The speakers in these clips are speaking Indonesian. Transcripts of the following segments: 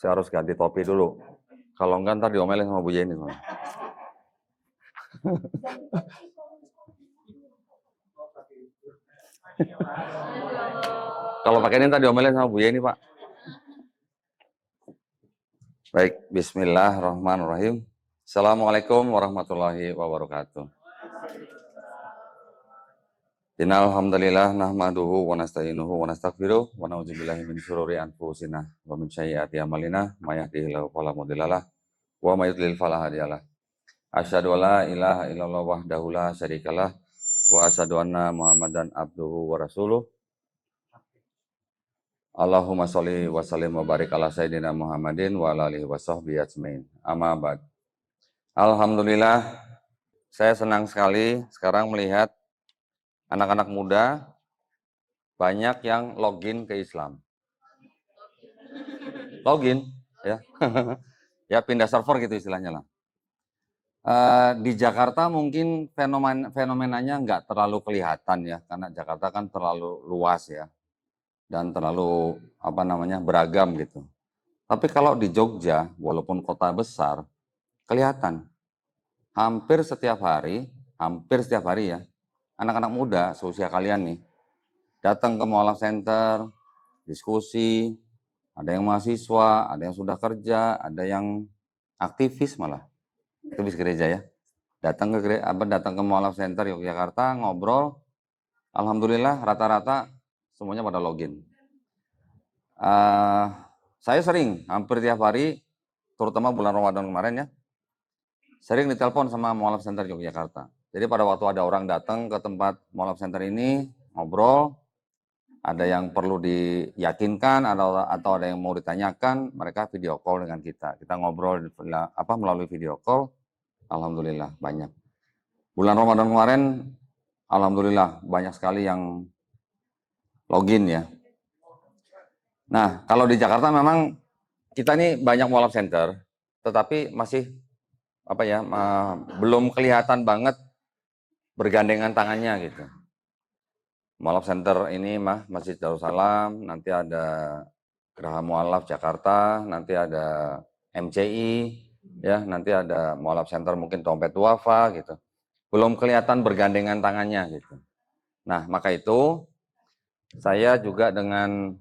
Saya harus ganti topi dulu. Kalau enggak ntar diomelin sama Bu Yeni. Kalau pakai ini ntar diomelin sama Bu Yeni, Pak. Baik, bismillahirrahmanirrahim. Assalamualaikum warahmatullahi wabarakatuh. Innal hamdalillah nahmaduhu wa nasta'inuhu wa nastaghfiruh wa na'udzubillahi min syururi anfusina wa min sayyiati a'malina may yahdihillahu fala mudhillalah wa may yudlil fala hadiyalah. Asyhadu an la ilaha illallah wahdahu la syarikalah wa asyhadu anna Muhammadan abduhu wa rasuluh. Allahumma sholli wa sallim wa barik ala sayyidina Muhammadin wa ala alihi wa sahbihi ajmain. Amma ba'd. Alhamdulillah, saya senang sekali sekarang melihat anak-anak muda banyak yang login ke Islam. Login, ya. Ya pindah server gitu istilahnya lah. Di Jakarta mungkin fenomenanya nggak terlalu kelihatan ya, karena Jakarta kan terlalu luas ya, dan terlalu beragam gitu. Tapi kalau di Jogja, walaupun kota besar, kelihatan hampir setiap hari ya, anak-anak muda seusia kalian nih datang ke Mualaf Center, diskusi, ada yang mahasiswa, ada yang sudah kerja, ada yang aktivis malah, aktivis gereja ya, datang ke Mualaf Center Yogyakarta, ngobrol. Alhamdulillah rata-rata semuanya pada login. Saya sering, hampir tiap hari, terutama bulan Ramadan kemarin ya, sering ditelepon sama Mualaf Center Yogyakarta. Jadi pada waktu ada orang datang ke tempat Mualaf Center ini, ngobrol, ada yang perlu diyakinkan atau ada yang mau ditanyakan, mereka video call dengan kita. Kita ngobrol melalui video call. Alhamdulillah banyak. Bulan Ramadan kemarin, alhamdulillah banyak sekali yang login ya. Nah, kalau di Jakarta memang kita ini banyak Mualaf Center, tetapi masih belum kelihatan banget bergandengan tangannya gitu. Mualaf Center ini Masjid Darussalam, nanti ada Geraha Mualaf Jakarta, nanti ada MCI, ya, nanti ada Mualaf Center mungkin Dompet Duafa gitu. Belum kelihatan bergandengan tangannya gitu. Nah, maka itu saya juga dengan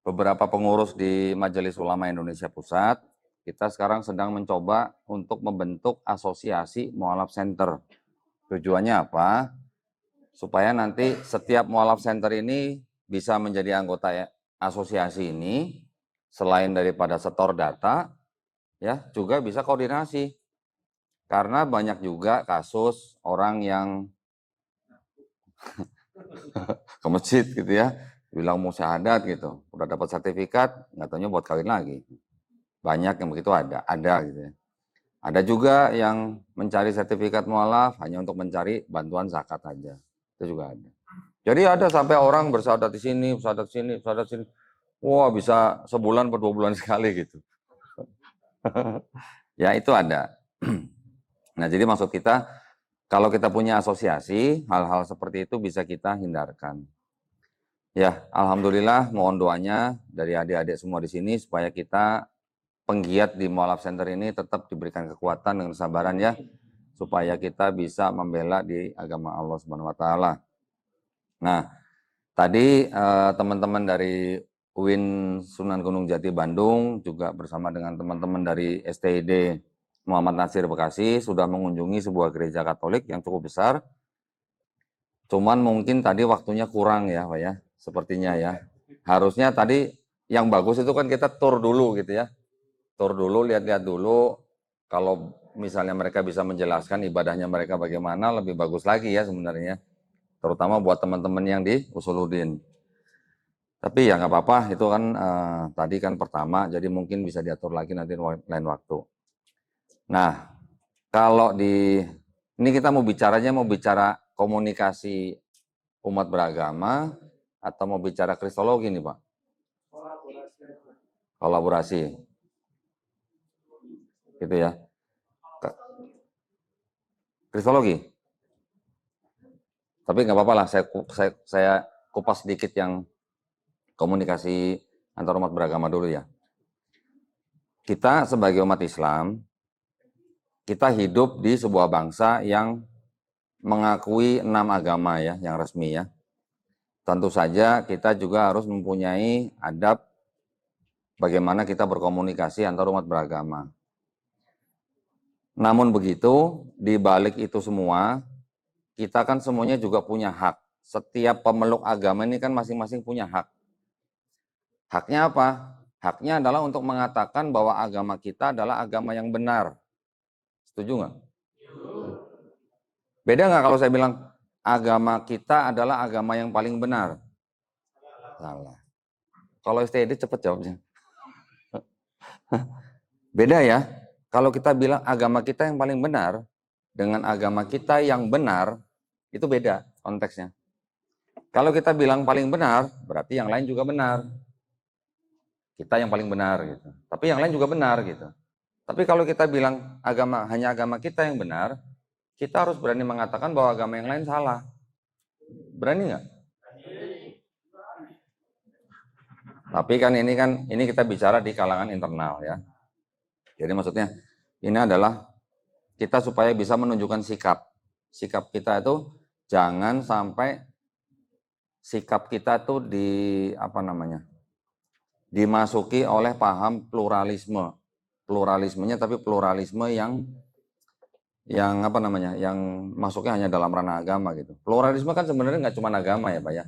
beberapa pengurus di Majelis Ulama Indonesia Pusat, kita sekarang sedang mencoba untuk membentuk asosiasi Mualaf Center. Tujuannya apa? Supaya nanti setiap Mualaf Center ini bisa menjadi anggota asosiasi ini, selain daripada setor data, ya juga bisa koordinasi. Karena banyak juga kasus orang yang ke masjid gitu ya, bilang mau syahadat gitu, udah dapat sertifikat, nggak taunya buat kawin lagi. Banyak yang begitu ada gitu ya. Ada juga yang mencari sertifikat mualaf hanya untuk mencari bantuan zakat aja. Itu juga ada. Jadi ada sampai orang bersyahadat di sini, bersyahadat sini, bersyahadat sini. Wah, bisa sebulan atau 2 bulan sekali gitu. Ya, itu ada. Nah, jadi maksud kita, kalau kita punya asosiasi, hal-hal seperti itu bisa kita hindarkan. Ya, alhamdulillah mohon doanya dari adik-adik semua di sini supaya kita penggiat di Mualaf Center ini tetap diberikan kekuatan dan kesabaran ya, supaya kita bisa membela di agama Allah Subhanahu wa taala. Nah, tadi teman-teman dari UIN Sunan Gunung Jati Bandung juga bersama dengan teman-teman dari STID Muhammad Nasir Bekasi sudah mengunjungi sebuah gereja Katolik yang cukup besar. Cuman mungkin tadi waktunya kurang ya, Pak ya, sepertinya ya. Harusnya tadi yang bagus itu kan kita tur dulu gitu ya. Tur dulu, lihat-lihat dulu. Kalau misalnya mereka bisa menjelaskan ibadahnya mereka bagaimana, lebih bagus lagi ya sebenarnya. Terutama buat teman-teman yang di Usuluddin. Tapi ya nggak apa-apa, itu kan tadi kan pertama, jadi mungkin bisa diatur lagi nanti lain waktu. Nah, kalau ini kita mau bicara komunikasi umat beragama atau mau bicara kristologi nih Pak? Kolaborasi. Gitu ya. Kristologi. Tapi nggak apa-apa lah, saya kupas sedikit yang komunikasi antar umat beragama dulu ya. kita sebagai umat Islam, kita hidup di sebuah bangsa yang mengakui 6 agama ya, yang resmi ya. Tentu saja kita juga harus mempunyai adab bagaimana kita berkomunikasi antar umat beragama. Namun begitu, di balik itu semua, kita kan semuanya juga punya hak. Setiap pemeluk agama ini kan masing-masing punya hak. Haknya apa? Haknya adalah untuk mengatakan bahwa agama kita adalah agama yang benar. Setuju nggak? Beda nggak kalau saya bilang agama kita adalah agama yang paling benar? Salah. Kalau STD cepet jawabnya. Beda ya. Kalau kita bilang agama kita yang paling benar dengan agama kita yang benar, itu beda konteksnya. Kalau kita bilang paling benar, berarti yang lain juga benar. Kita yang paling benar gitu. Tapi yang lain juga benar gitu. Tapi kalau kita bilang hanya agama kita yang benar, kita harus berani mengatakan bahwa agama yang lain salah. Berani nggak? Tapi kan ini kita bicara di kalangan internal ya. Jadi maksudnya ini adalah kita supaya bisa menunjukkan sikap. Sikap kita itu jangan sampai sikap kita tuh dimasuki oleh paham pluralisme. Pluralismenya tapi pluralisme yang masuknya hanya dalam ranah agama gitu. Pluralisme kan sebenarnya nggak cuma agama ya Pak ya.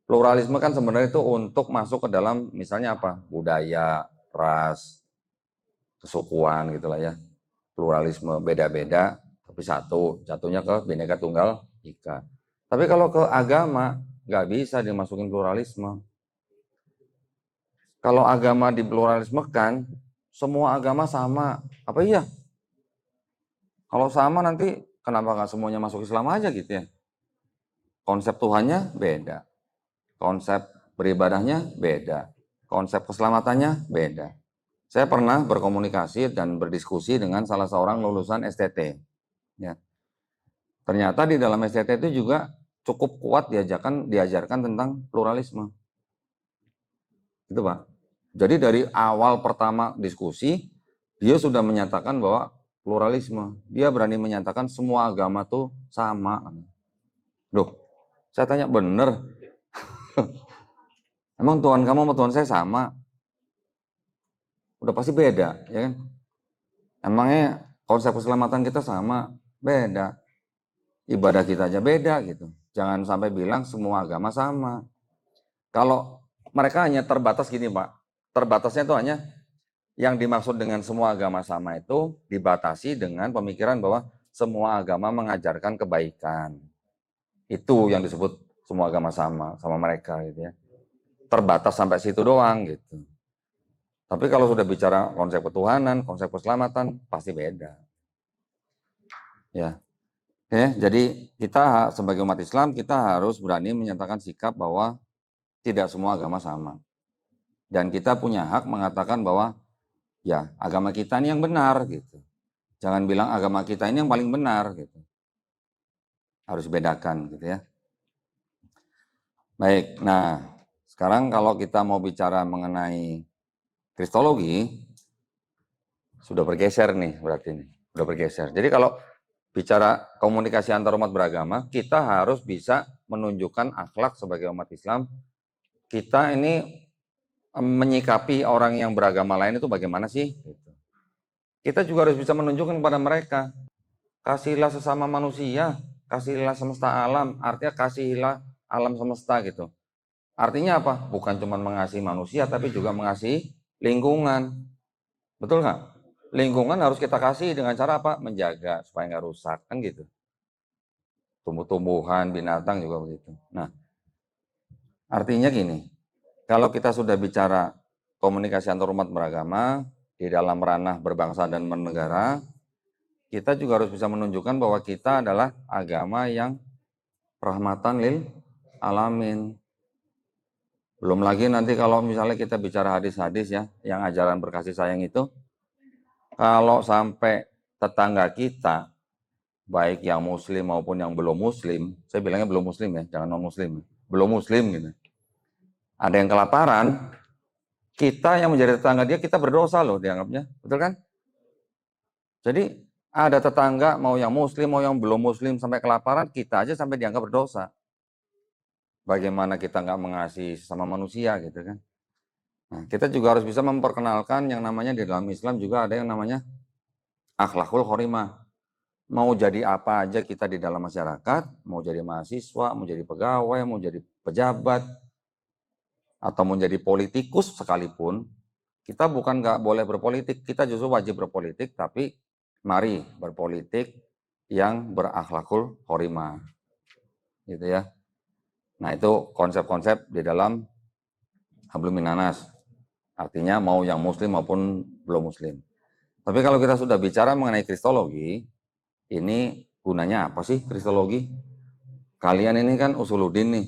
Pluralisme kan sebenarnya itu untuk masuk ke dalam misalnya apa? Budaya, ras, kesukuan gitulah ya. Pluralisme beda-beda tapi jatuhnya ke Bhinneka Tunggal Ika. Tapi kalau ke agama nggak bisa dimasukin pluralisme. Kalau agama di pluralisme kan semua agama sama. Apa iya? Kalau sama nanti kenapa nggak semuanya masuk Islam aja gitu ya? Konsep Tuhannya beda. Konsep beribadahnya beda. Konsep keselamatannya beda. Saya pernah berkomunikasi dan berdiskusi dengan salah seorang lulusan STT. Ya. Ternyata di dalam STT itu juga cukup kuat diajarkan tentang pluralisme. Gitu Pak. Jadi dari awal pertama diskusi, dia sudah menyatakan bahwa pluralisme. Dia berani menyatakan semua agama tuh sama. Loh, saya tanya bener. Emang Tuhan kamu sama Tuhan saya sama? Udah pasti beda, ya kan? Emangnya konsep keselamatan kita sama? Beda. Ibadah kita aja beda gitu. Jangan sampai bilang semua agama sama. Kalau mereka hanya terbatas gini Pak, terbatasnya itu hanya yang dimaksud dengan semua agama sama itu dibatasi dengan pemikiran bahwa semua agama mengajarkan kebaikan. Itu yang disebut semua agama sama mereka gitu ya. Terbatas sampai situ doang gitu. Tapi kalau sudah bicara konsep ketuhanan, konsep keselamatan, pasti beda. Ya. Oke, jadi kita sebagai umat Islam, kita harus berani menyatakan sikap bahwa tidak semua agama sama. Dan kita punya hak mengatakan bahwa ya agama kita ini yang benar gitu. Jangan bilang agama kita ini yang paling benar gitu. Harus bedakan gitu ya. Baik, nah sekarang kalau kita mau bicara mengenai Kristologi, sudah bergeser nih berarti ini. Sudah bergeser. Jadi kalau bicara komunikasi antar umat beragama, kita harus bisa menunjukkan akhlak sebagai umat Islam. Kita ini menyikapi orang yang beragama lain itu bagaimana sih? Kita juga harus bisa menunjukkan kepada mereka, kasihilah sesama manusia, kasihilah semesta alam, artinya kasihilah alam semesta gitu. Artinya apa? Bukan cuma mengasihi manusia, tapi juga mengasihi lingkungan. Betul nggak? Lingkungan harus kita kasih dengan cara apa? Menjaga supaya nggak rusak, kan gitu. Tumbuh-tumbuhan, binatang juga begitu. Nah, artinya gini, kalau kita sudah bicara komunikasi antar umat beragama di dalam ranah berbangsa dan bernegara, kita juga harus bisa menunjukkan bahwa kita adalah agama yang rahmatan lil alamin. Belum lagi nanti kalau misalnya kita bicara hadis-hadis ya, yang ajaran berkasih sayang itu, kalau sampai tetangga kita, baik yang muslim maupun yang belum muslim, saya bilangnya belum muslim ya, jangan non muslim, belum muslim gitu. Ada yang kelaparan, Kita yang menjadi tetangga dia, kita berdosa loh dianggapnya. Betul kan? Jadi ada tetangga mau yang muslim, mau yang belum muslim sampai kelaparan, kita aja sampai dianggap berdosa. Bagaimana kita nggak mengasihi sesama manusia gitu kan? Nah, kita juga harus bisa memperkenalkan yang namanya di dalam Islam juga ada yang namanya akhlakul khorimah. Mau jadi apa aja kita di dalam masyarakat, mau jadi mahasiswa, mau jadi pegawai, mau jadi pejabat, atau mau jadi politikus sekalipun, kita bukan nggak boleh berpolitik, kita justru wajib berpolitik, tapi mari berpolitik yang berakhlakul khorimah. Gitu ya. Nah itu konsep-konsep di dalam hablum minanas. Artinya mau yang muslim maupun belum muslim. Tapi kalau kita sudah bicara mengenai kristologi, ini gunanya apa sih kristologi? Kalian ini kan usuluddin nih.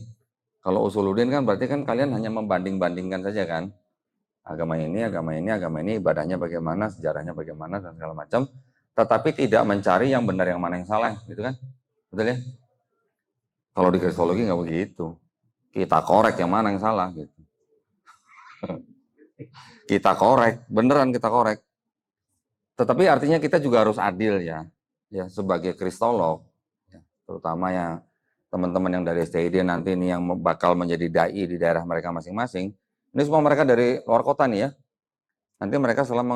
Kalau usuluddin kan berarti kan kalian hanya membanding-bandingkan saja kan. Agama ini, agama ini, agama ini, ibadahnya bagaimana, sejarahnya bagaimana, dan segala macam. Tetapi tidak mencari yang benar, yang mana yang salah, gitu kan? Betul ya? Kalau di kristologi nggak begitu. Kita korek yang mana yang salah, gitu. Kita korek, beneran kita korek. Tetapi artinya kita juga harus adil ya, sebagai kristolog, ya, terutama yang teman-teman yang dari STID nanti ini yang bakal menjadi dai di daerah mereka masing-masing. Ini semua mereka dari luar kota nih ya. Nanti mereka setelah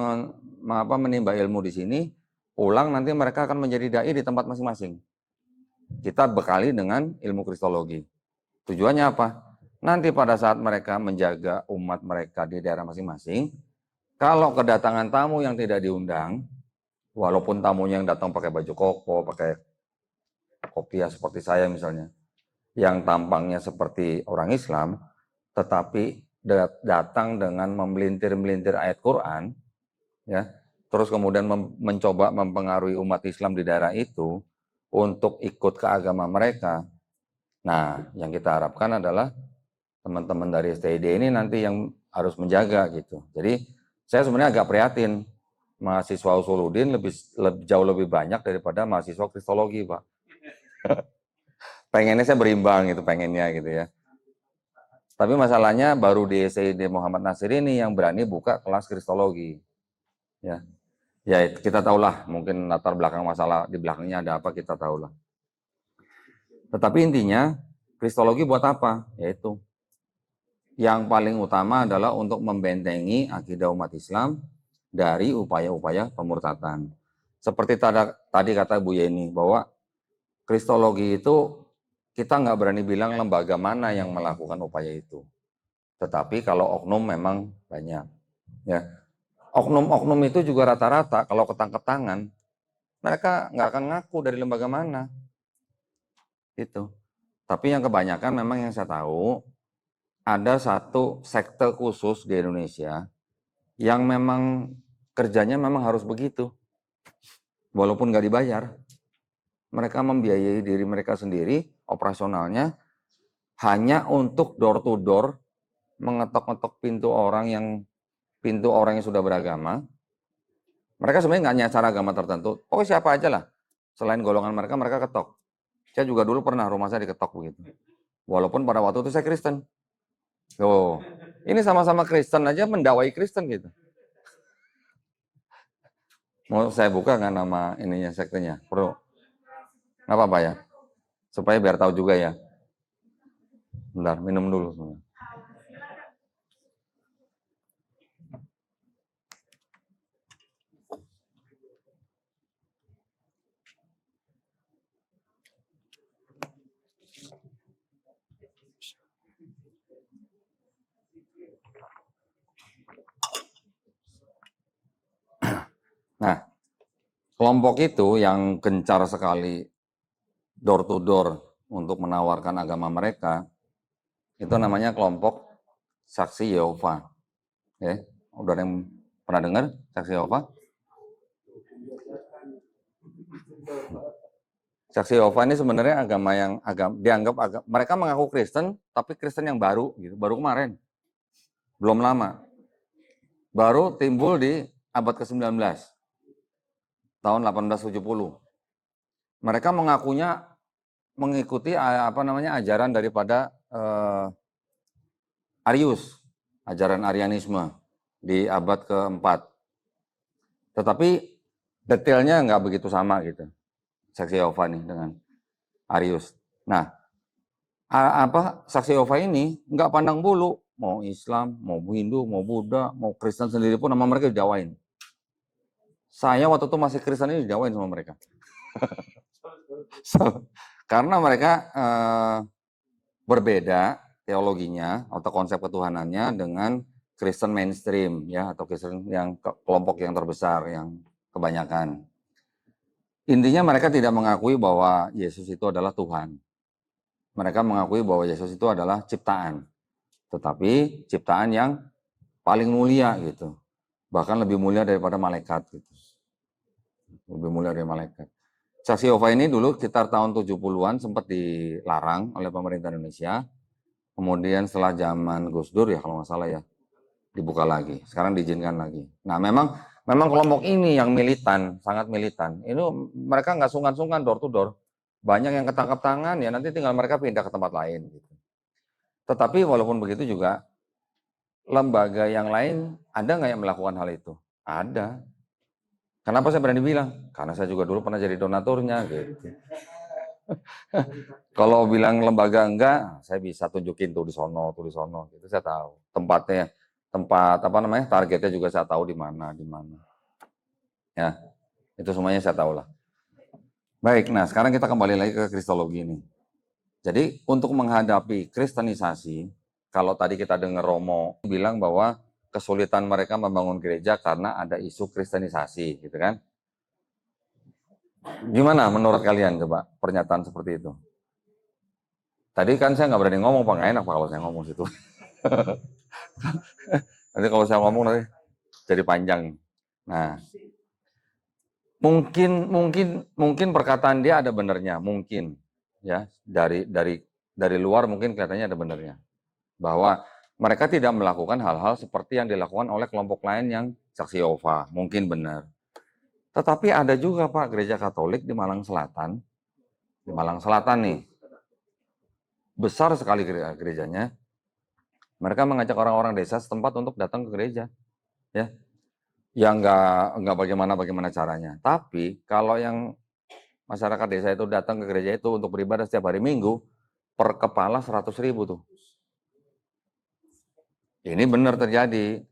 menimba ilmu di sini, pulang nanti mereka akan menjadi dai di tempat masing-masing. Kita bekali dengan ilmu kristologi. Tujuannya apa? Nanti pada saat mereka menjaga umat mereka di daerah masing-masing, kalau kedatangan tamu yang tidak diundang, walaupun tamunya yang datang pakai baju koko, pakai kopiah seperti saya misalnya, yang tampangnya seperti orang Islam, tetapi datang dengan memelintir-melintir ayat Quran, ya, terus kemudian mencoba mempengaruhi umat Islam di daerah itu untuk ikut ke agama mereka. Nah, yang kita harapkan adalah teman-teman dari STID ini nanti yang harus menjaga gitu. Jadi saya sebenarnya agak prihatin, mahasiswa usuluddin jauh lebih banyak daripada mahasiswa kristologi, Pak. Pengennya saya berimbang gitu, pengennya gitu ya. Tapi masalahnya baru di STID Muhammad Nasir ini yang berani buka kelas kristologi. Ya, ya kita tahulah mungkin latar belakang masalah di belakangnya ada apa kita tahulah. Tetapi intinya kristologi buat apa? Yaitu yang paling utama adalah untuk membentengi akidah umat Islam dari upaya-upaya pemurtatan. Seperti tadi kata Bu Yeni bahwa kristologi itu kita nggak berani bilang lembaga mana yang melakukan upaya itu. Tetapi kalau oknum memang banyak. Ya, oknum-oknum itu juga rata-rata kalau ketangkep tangan mereka nggak akan ngaku dari lembaga mana. Gitu. Tapi yang kebanyakan memang yang saya tahu ada satu sekte khusus di Indonesia yang memang kerjanya memang harus begitu. Walaupun nggak dibayar. Mereka membiayai diri mereka sendiri, operasionalnya, hanya untuk door to door, mengetok-ngetok pintu orang yang sudah beragama. Mereka sebenarnya nggak nyasar agama tertentu. Pokoknya siapa aja lah. Selain golongan mereka, mereka ketok. Saya juga dulu pernah rumah saya diketok begitu. Walaupun pada waktu itu saya Kristen. Oh, ini sama-sama Kristen aja mendakwai Kristen gitu. Mau saya buka nggak nama ininya sektenya? Bro, nggak apa-apa ya. Supaya biar tahu juga ya. Bentar, minum dulu. Nah, kelompok itu yang gencar sekali door to door untuk menawarkan agama mereka, itu namanya kelompok Saksi Yehova. Ya, udah ada yang pernah dengar Saksi Yehova? Saksi Yehova ini sebenarnya dianggap mereka mengaku Kristen, tapi Kristen yang baru gitu, baru kemarin. Belum lama. Baru timbul di abad ke-19. Tahun 1870. Mereka mengakunya mengikuti ajaran daripada Arius, ajaran Arianisme. di abad keempat. Tetapi detailnya nggak begitu sama gitu, saksi Yehova nih dengan Arius. Nah, saksi Yehova ini nggak pandang bulu, mau Islam, mau Hindu, mau Buddha, mau Kristen sendiri pun nama mereka didawain. Saya waktu itu masih Kristen ini didawain sama mereka. Karena mereka berbeda teologinya atau konsep ketuhanannya dengan Kristen mainstream ya, atau Kristen yang kelompok yang terbesar, yang kebanyakan. Intinya mereka tidak mengakui bahwa Yesus itu adalah Tuhan. Mereka mengakui bahwa Yesus itu adalah ciptaan, tetapi ciptaan yang paling mulia gitu, bahkan lebih mulia daripada malaikat gitu, lebih mulia dari malaikat. Saksi Yehova ini dulu sekitar tahun 70-an sempat dilarang oleh pemerintah Indonesia. Kemudian setelah zaman Gus Dur ya kalau nggak salah ya, dibuka lagi. Sekarang diizinkan lagi. Nah memang kelompok ini yang militan, sangat militan. Ini mereka nggak sungkan-sungkan door to door. Banyak yang ketangkap tangan ya nanti tinggal mereka pindah ke tempat lain. Gitu. Tetapi walaupun begitu juga lembaga yang lain ada nggak yang melakukan hal itu? Ada. Kenapa saya berani bilang? Karena saya juga dulu pernah jadi donaturnya gitu. Kalau bilang lembaga enggak, saya bisa tunjukin tuh di sono, gitu saya tahu. Tempatnya, targetnya juga saya tahu di mana. Ya, itu semuanya saya tahu lah. Baik, nah sekarang kita kembali lagi ke kristologi ini. Jadi untuk menghadapi kristenisasi, kalau tadi kita dengar Romo bilang bahwa kesulitan mereka membangun gereja karena ada isu kristenisasi, gitu kan? Gimana menurut kalian coba pernyataan seperti itu? Tadi kan saya nggak berani ngomong, Pak, nggak enak Pak kalau saya ngomong situ. Nanti kalau saya ngomong nanti jadi panjang. Nah, mungkin perkataan dia ada benernya, mungkin ya dari luar mungkin kelihatannya ada benernya bahwa mereka tidak melakukan hal-hal seperti yang dilakukan oleh kelompok lain yang saksi Yehova, mungkin benar. Tetapi ada juga Pak gereja Katolik di Malang Selatan nih, besar sekali gerejanya. Mereka mengajak orang-orang desa setempat untuk datang ke gereja, ya. Ya nggak bagaimana caranya. Tapi kalau yang masyarakat desa itu datang ke gereja itu untuk beribadah setiap hari Minggu, per kepala 100.000 tuh. Ini benar terjadi.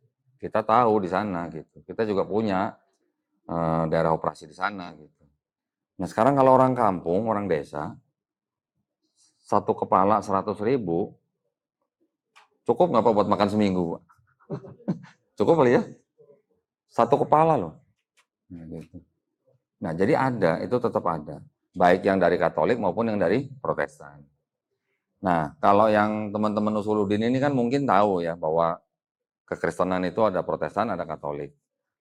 Kita tahu di sana gitu. Kita juga punya daerah operasi di sana gitu. Nah sekarang kalau orang kampung, orang desa, satu kepala 100.000, cukup nggak Pak buat makan seminggu? Pak? Cukup kali ya? Satu kepala loh. Nah, gitu. Nah jadi itu tetap ada. Baik yang dari Katolik maupun yang dari Protestan. Nah, kalau yang teman-teman Usuluddin ini kan mungkin tahu ya bahwa kekristenan itu ada Protestan, ada Katolik.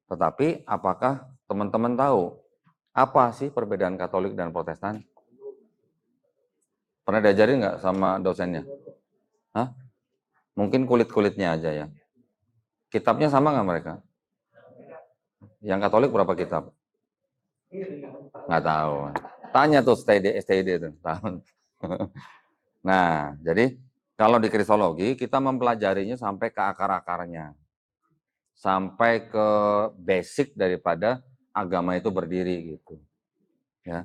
Tetapi apakah teman-teman tahu apa sih perbedaan Katolik dan Protestan? Pernah diajarin nggak sama dosennya? Hah? Mungkin kulit-kulitnya aja ya. Kitabnya sama nggak mereka? Yang Katolik berapa kitab? Nggak tahu. Tanya tuh STD itu. Nah, jadi kalau di kristologi kita mempelajarinya sampai ke akar-akarnya. Sampai ke basic daripada agama itu berdiri gitu. Ya.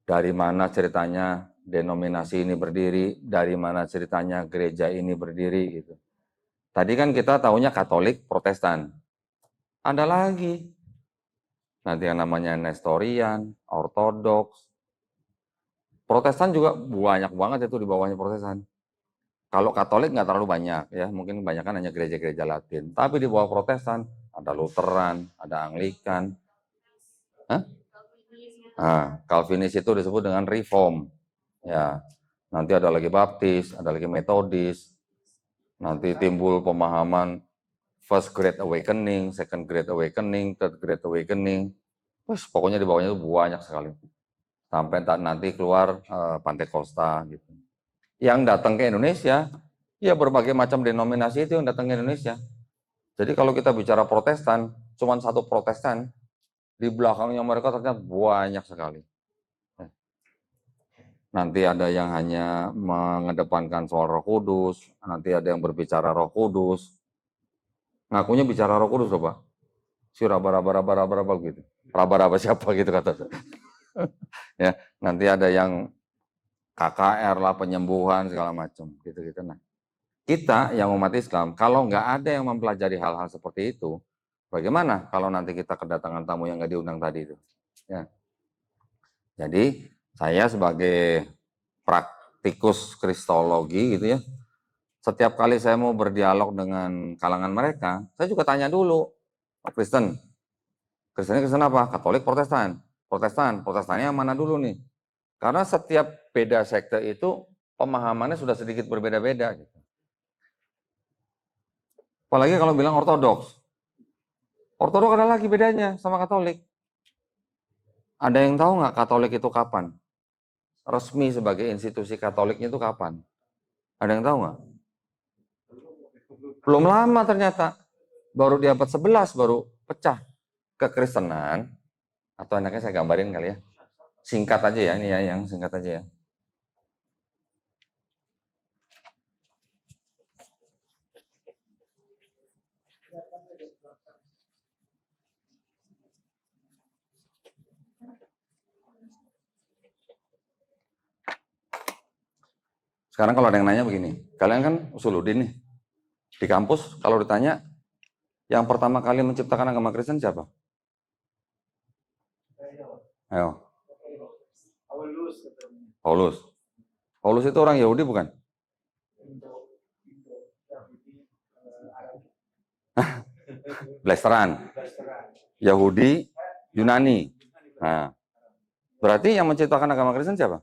Dari mana ceritanya denominasi ini berdiri, dari mana ceritanya gereja ini berdiri gitu. Tadi kan kita tahunya Katolik, Protestan. Ada lagi. Nanti yang namanya Nestorian, Ortodoks. Protestan juga banyak banget itu di bawahnya Protestan. Kalau Katolik nggak terlalu banyak ya, mungkin kebanyakan hanya gereja-gereja Latin. Tapi di bawah Protestan ada Lutheran, ada Anglikan. Hah? Nah, Calvinis itu disebut dengan Reform. Ya, nanti ada lagi Baptis, ada lagi Metodis. Nanti timbul pemahaman First Great Awakening, Second Great Awakening, Third Great Awakening. Terus pokoknya di bawahnya itu banyak sekali. Sampai nanti keluar Pantekosta gitu. Yang datang ke Indonesia, ya berbagai macam denominasi itu yang datang ke Indonesia. Jadi kalau kita bicara Protestan, cuma satu Protestan, di belakangnya mereka ternyata banyak sekali. Nanti ada yang hanya mengedepankan soal Roh Kudus, nanti ada yang berbicara Roh Kudus. Ngakunya bicara Roh Kudus loh, Pak. Si raba-raba gitu. Raba-raba siapa gitu kata saya. Ya, nanti ada yang KKR lah, penyembuhan segala macam gitu-gitu. Nah, kita yang umat Islam kalau nggak ada yang mempelajari hal-hal seperti itu, bagaimana kalau nanti kita kedatangan tamu yang nggak diundang tadi itu? Ya. Jadi saya sebagai praktikus kristologi gitu ya, setiap kali saya mau berdialog dengan kalangan mereka, saya juga tanya dulu, oh, Kristen, Kristen apa? Katolik, Protestan, Protestannya yang mana dulu nih? Karena setiap beda sekte itu pemahamannya sudah sedikit berbeda-beda. Gitu. Apalagi kalau bilang Ortodoks. Ortodoks ada lagi bedanya sama Katolik. Ada yang tahu nggak Katolik itu kapan? Resmi sebagai institusi Katoliknya itu kapan? Ada yang tahu nggak? Belum lama ternyata. Baru di abad 11 baru pecah. Kekristenan, atau enaknya saya gambarin kali ya. Singkat aja ya, ini ya yang singkat aja ya. Sekarang kalau ada yang nanya begini, kalian kan Usuluddin nih, di kampus kalau ditanya, yang pertama kali menciptakan agama Kristen siapa? Ayo. Paulus. Paulus itu orang Yahudi bukan? Blasteran. Yahudi, Yunani. Nah, berarti yang menciptakan agama Kristen siapa?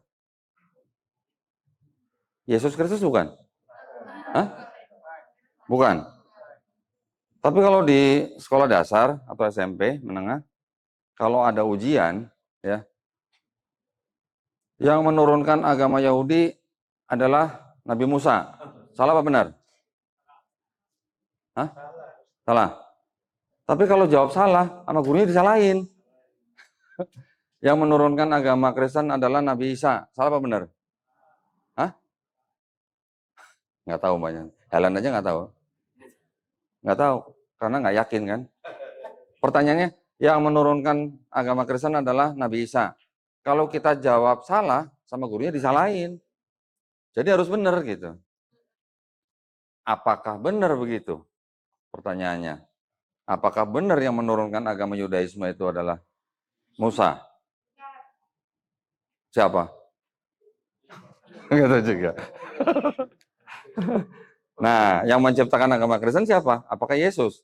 Yesus Kristus bukan? Hah? Bukan. Tapi kalau di sekolah dasar atau SMP menengah, kalau ada ujian, ya, yang menurunkan agama Yahudi adalah Nabi Musa. Salah apa benar? Hah? Salah. Tapi kalau jawab salah, sama gurunya disalahin. Yang menurunkan agama Kristen adalah Nabi Isa. Salah apa benar? Hah? Nggak tahu banyak. Helen aja nggak tahu. Nggak tahu, karena nggak yakin kan. Pertanyaannya, yang menurunkan agama Kristen adalah Nabi Isa. Kalau kita jawab salah, sama gurunya disalahin. Jadi harus benar gitu. Apakah benar begitu? Pertanyaannya. Apakah benar yang menurunkan agama Yudaisme itu adalah Musa? Siapa? Nggak tahu juga. Nah, yang menciptakan agama Kristen siapa? Apakah Yesus?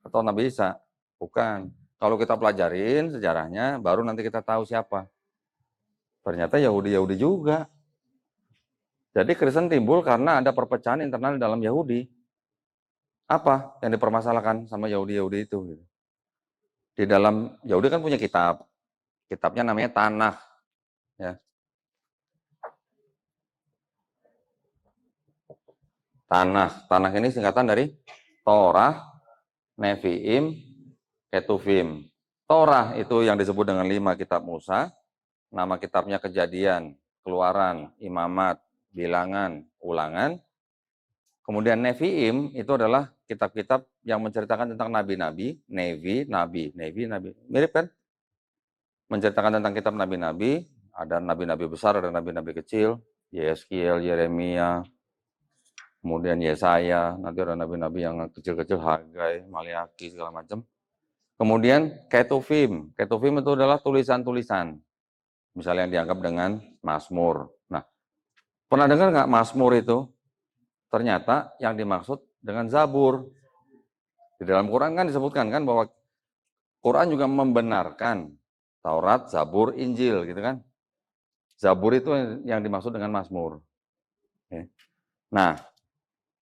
Atau Nabi Isa? Bukan. Kalau kita pelajarin sejarahnya, baru nanti kita tahu siapa. Ternyata Yahudi-Yahudi juga. Jadi Kristen timbul karena ada perpecahan internal dalam Yahudi. Apa yang dipermasalahkan sama Yahudi-Yahudi itu? Di dalam Yahudi kan punya kitab. Kitabnya namanya Tanakh. Ya. Tanakh ini singkatan dari Torah, Nevi'im, Ketuvim. Torah itu yang disebut dengan 5 kitab Musa. Nama kitabnya Kejadian, Keluaran, Imamat, Bilangan, Ulangan. Kemudian Nevi'im itu adalah kitab-kitab yang menceritakan tentang nabi-nabi, Nevi, nabi. Mirip kan? Menceritakan tentang kitab nabi-nabi, ada nabi-nabi besar, ada nabi-nabi kecil, Yeskiel, Yeremia, kemudian Yesaya, nanti ada nabi-nabi yang kecil-kecil, Hagai, Maliaki, segala macam. Kemudian Ketuvim. Ketuvim itu adalah tulisan-tulisan. Misalnya yang dianggap dengan Mazmur. Nah, pernah dengar nggak Mazmur itu? Ternyata yang dimaksud dengan Zabur. Di dalam Quran kan disebutkan kan bahwa Quran juga membenarkan Taurat, Zabur, Injil gitu kan. Zabur itu yang dimaksud dengan Mazmur. Nah,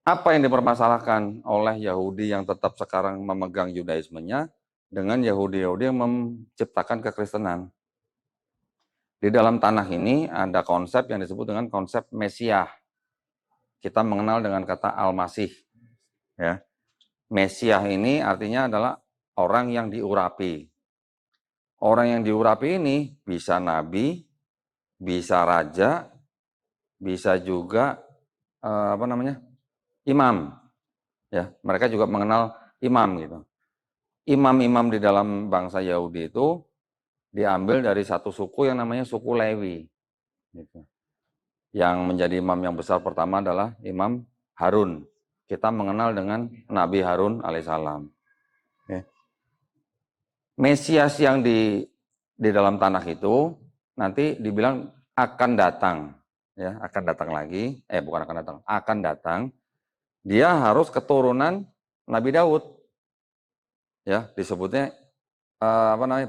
apa yang dipermasalahkan oleh Yahudi yang tetap sekarang memegang Yudaismenya dengan Yahudi-Yahudi yang menciptakan kekristenan? Di dalam tanah ini ada konsep yang disebut dengan konsep Mesiah. Kita mengenal dengan kata Al-Masih. Ya. Mesiah ini artinya adalah orang yang diurapi. Orang yang diurapi ini bisa nabi, bisa raja, bisa juga imam. Ya, mereka juga mengenal imam gitu. Imam-imam di dalam bangsa Yahudi itu diambil dari satu suku yang namanya suku Lewi. Gitu. Yang menjadi imam yang besar pertama adalah Imam Harun. Kita mengenal dengan Nabi Harun alaihissalam. Okay. Mesias yang di dalam tanah itu nanti dibilang akan datang, ya akan datang lagi. Bukan akan datang, akan datang. Dia harus keturunan Nabi Daud, ya disebutnya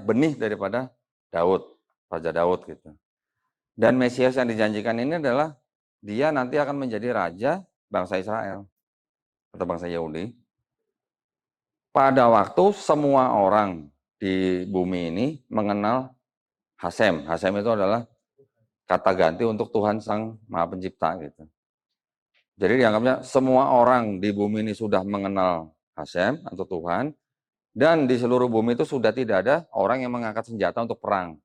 benih daripada Daud, Raja Daud gitu. Dan Mesias yang dijanjikan ini adalah dia nanti akan menjadi raja bangsa Israel atau bangsa Yahudi. Pada waktu semua orang di bumi ini mengenal Hasem. Hasem itu adalah kata ganti untuk Tuhan Sang Maha Pencipta gitu. Jadi dianggapnya semua orang di bumi ini sudah mengenal Hasem atau Tuhan, dan di seluruh bumi itu sudah tidak ada orang yang mengangkat senjata untuk perang.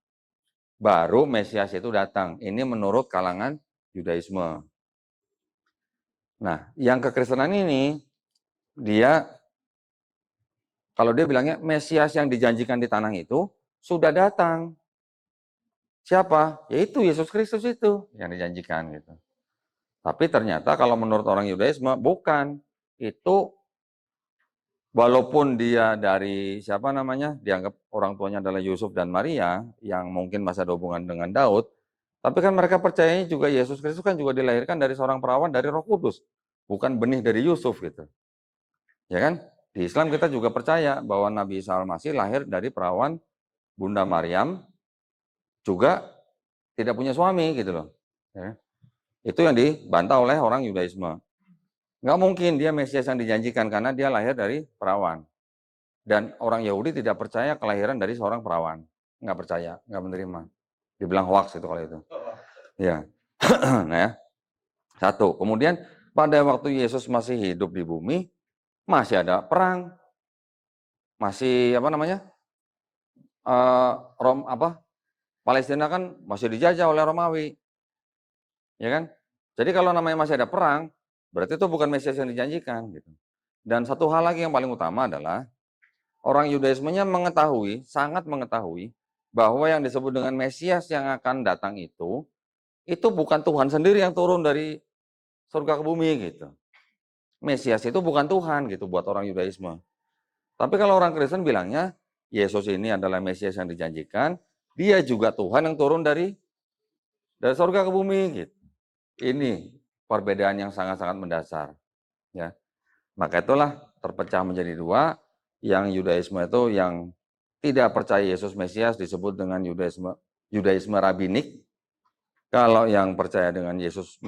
Baru Mesias itu datang. Ini menurut kalangan Yudaisme. Nah, yang kekristenan ini, dia, kalau dia bilangnya Mesias yang dijanjikan di tanah itu, sudah datang. Siapa? Yaitu Yesus Kristus itu yang dijanjikan gitu. Tapi ternyata kalau menurut orang Yudaisme, bukan. Itu walaupun dia dari siapa namanya, dianggap orang tuanya adalah Yusuf dan Maria, yang mungkin masih ada hubungan dengan Daud, tapi kan mereka percayanya juga Yesus Kristus kan juga dilahirkan dari seorang perawan dari Roh Kudus, bukan benih dari Yusuf gitu. Ya kan? Di Islam kita juga percaya bahwa Nabi Isa Al-Masih lahir dari perawan Bunda Maryam, juga tidak punya suami gitu loh. Ya. Itu yang dibantah oleh orang Yudaisme. Nggak mungkin dia Mesias yang dijanjikan karena dia lahir dari perawan. Dan orang Yahudi tidak percaya kelahiran dari seorang perawan. Nggak percaya, nggak menerima. Dibilang hoax itu kalau itu. Ya. Nah ya. Satu. Kemudian pada waktu Yesus masih hidup di bumi, masih ada perang. Masih Palestina kan masih dijajah oleh Romawi. Ya kan? Jadi kalau namanya masih ada perang, berarti itu bukan Mesias yang dijanjikan gitu. Dan satu hal lagi yang paling utama adalah orang Yudaismenya mengetahui, sangat mengetahui bahwa yang disebut dengan Mesias yang akan datang itu bukan Tuhan sendiri yang turun dari surga ke bumi gitu. Mesias itu bukan Tuhan gitu buat orang Yudaisme. Tapi kalau orang Kristen bilangnya Yesus ini adalah Mesias yang dijanjikan, dia juga Tuhan yang turun dari surga ke bumi gitu. Ini perbedaan yang sangat-sangat mendasar. Ya. Maka itulah terpecah menjadi dua, yang Yudaisme itu yang tidak percaya Yesus Mesias disebut dengan Yudaisme Rabinik. Kalau yang percaya dengan Yesus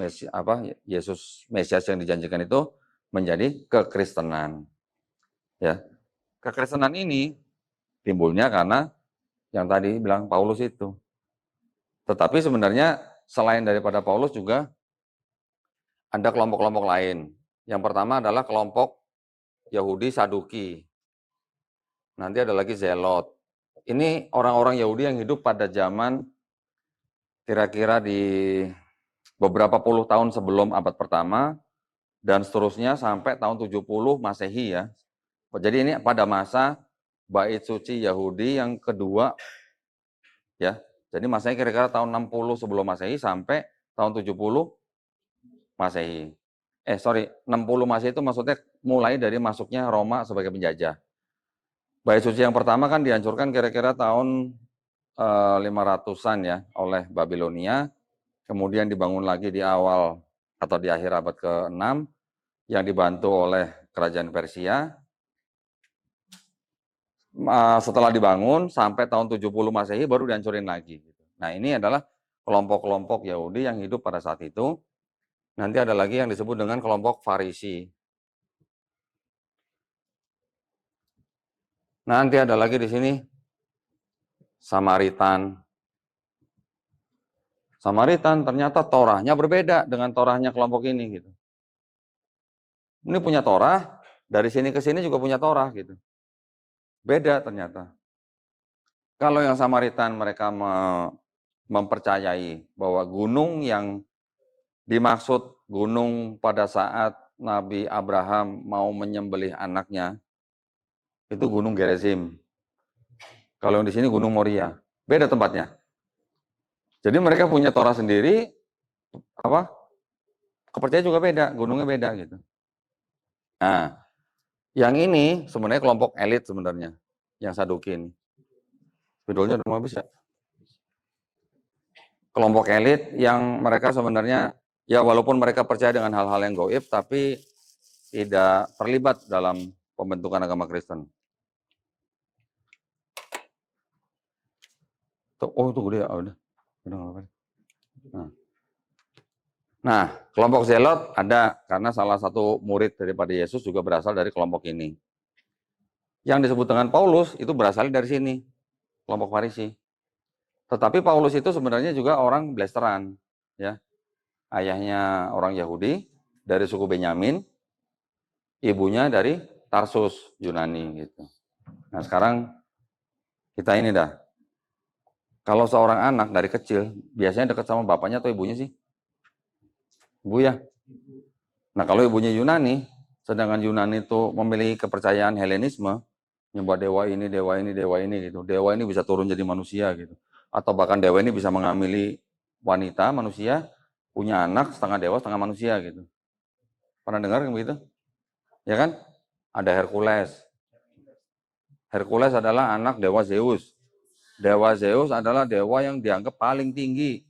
Mesias yang dijanjikan itu menjadi kekristenan. Ya. Kekristenan ini timbulnya karena yang tadi bilang Paulus itu. Tetapi sebenarnya selain daripada Paulus juga ada kelompok-kelompok lain. Yang pertama adalah kelompok Yahudi Saduki. Nanti ada lagi Zelot. Ini orang-orang Yahudi yang hidup pada zaman kira-kira di beberapa puluh tahun sebelum abad pertama dan seterusnya sampai tahun 70 Masehi ya. Jadi ini pada masa Bait Suci Yahudi yang kedua ya. Jadi masanya kira-kira tahun 60 sebelum Masehi sampai tahun 70 Masehi. 60 Masehi itu maksudnya mulai dari masuknya Roma sebagai penjajah. Bait Suci yang pertama kan dihancurkan kira-kira tahun 500-an ya oleh Babilonia, kemudian dibangun lagi di awal atau di akhir abad ke-6 yang dibantu oleh kerajaan Persia. Setelah dibangun sampai tahun 70 Masehi baru dihancurin lagi. Nah ini adalah kelompok-kelompok Yahudi yang hidup pada saat itu. Nanti ada lagi yang disebut dengan kelompok Farisi. Nanti ada lagi di sini Samaritan. Samaritan ternyata Torahnya berbeda dengan Torahnya kelompok ini gitu. Ini punya Torah, dari sini ke sini juga punya Torah gitu. Beda ternyata. Kalau yang Samaritan mereka mempercayai bahwa gunung yang dimaksud gunung pada saat Nabi Abraham mau menyembelih anaknya itu Gunung Gerizim. Kalau yang di sini Gunung Moria, beda tempatnya. Jadi mereka punya Torah sendiri, apa? Kepercayaan juga beda, gunungnya beda gitu. Nah, yang ini sebenarnya kelompok elit sebenarnya, yang Saduki ini. Spidolnya udah mau habis ya? Kelompok elit yang mereka sebenarnya, ya walaupun mereka percaya dengan hal-hal yang gaib, tapi tidak terlibat dalam pembentukan agama Kristen. Oh itu gede ya, udah nggak apa-apa. Nah, kelompok Zelot ada karena salah satu murid daripada Yesus juga berasal dari kelompok ini. Yang disebut dengan Paulus itu berasal dari sini, kelompok Farisi. Tetapi Paulus itu sebenarnya juga orang blasteran, ya. Ayahnya orang Yahudi dari suku Benyamin, ibunya dari Tarsus, Yunani gitu. Nah, sekarang kita ini dah. Kalau seorang anak dari kecil biasanya dekat sama bapaknya atau ibunya sih? Ibu ya. Nah, kalau ibunya Yunani, sedangkan Yunani itu memiliki kepercayaan Helenisme, nyembah dewa ini, dewa ini, dewa ini gitu. Dewa ini bisa turun jadi manusia gitu. Atau bahkan dewa ini bisa mengamili wanita, manusia, punya anak setengah dewa, setengah manusia gitu. Pernah dengar yang begitu? Ya kan? Ada Hercules. Hercules adalah anak dewa Zeus. Dewa Zeus adalah dewa yang dianggap paling tinggi.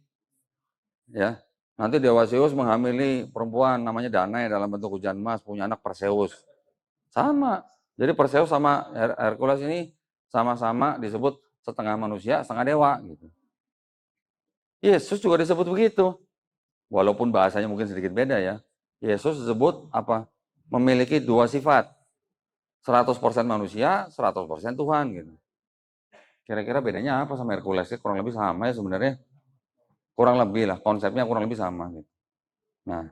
Ya. Nanti dewa Zeus menghamili perempuan namanya Danae dalam bentuk hujan emas, punya anak Perseus. Sama. Jadi Perseus sama Hercules ini sama-sama disebut setengah manusia, setengah dewa gitu. Yesus juga disebut begitu. Walaupun bahasanya mungkin sedikit beda ya. Yesus disebut apa? Memiliki dua sifat. 100% manusia, 100% Tuhan gitu. Kira-kira bedanya apa sama Hercules? Kurang lebih sama ya sebenarnya. Kurang lebih lah, konsepnya kurang lebih sama gitu. Nah,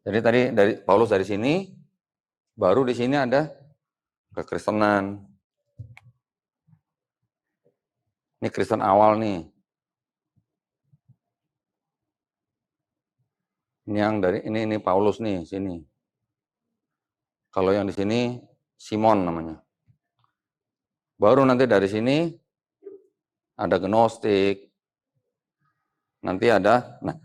jadi tadi dari Paulus dari sini, baru di sini ada kekristenan. Ini Kristen awal nih. Ini yang dari ini Paulus nih sini. Kalau yang di sini Simon namanya. Baru nanti dari sini ada Gnostik. Nanti ada, nah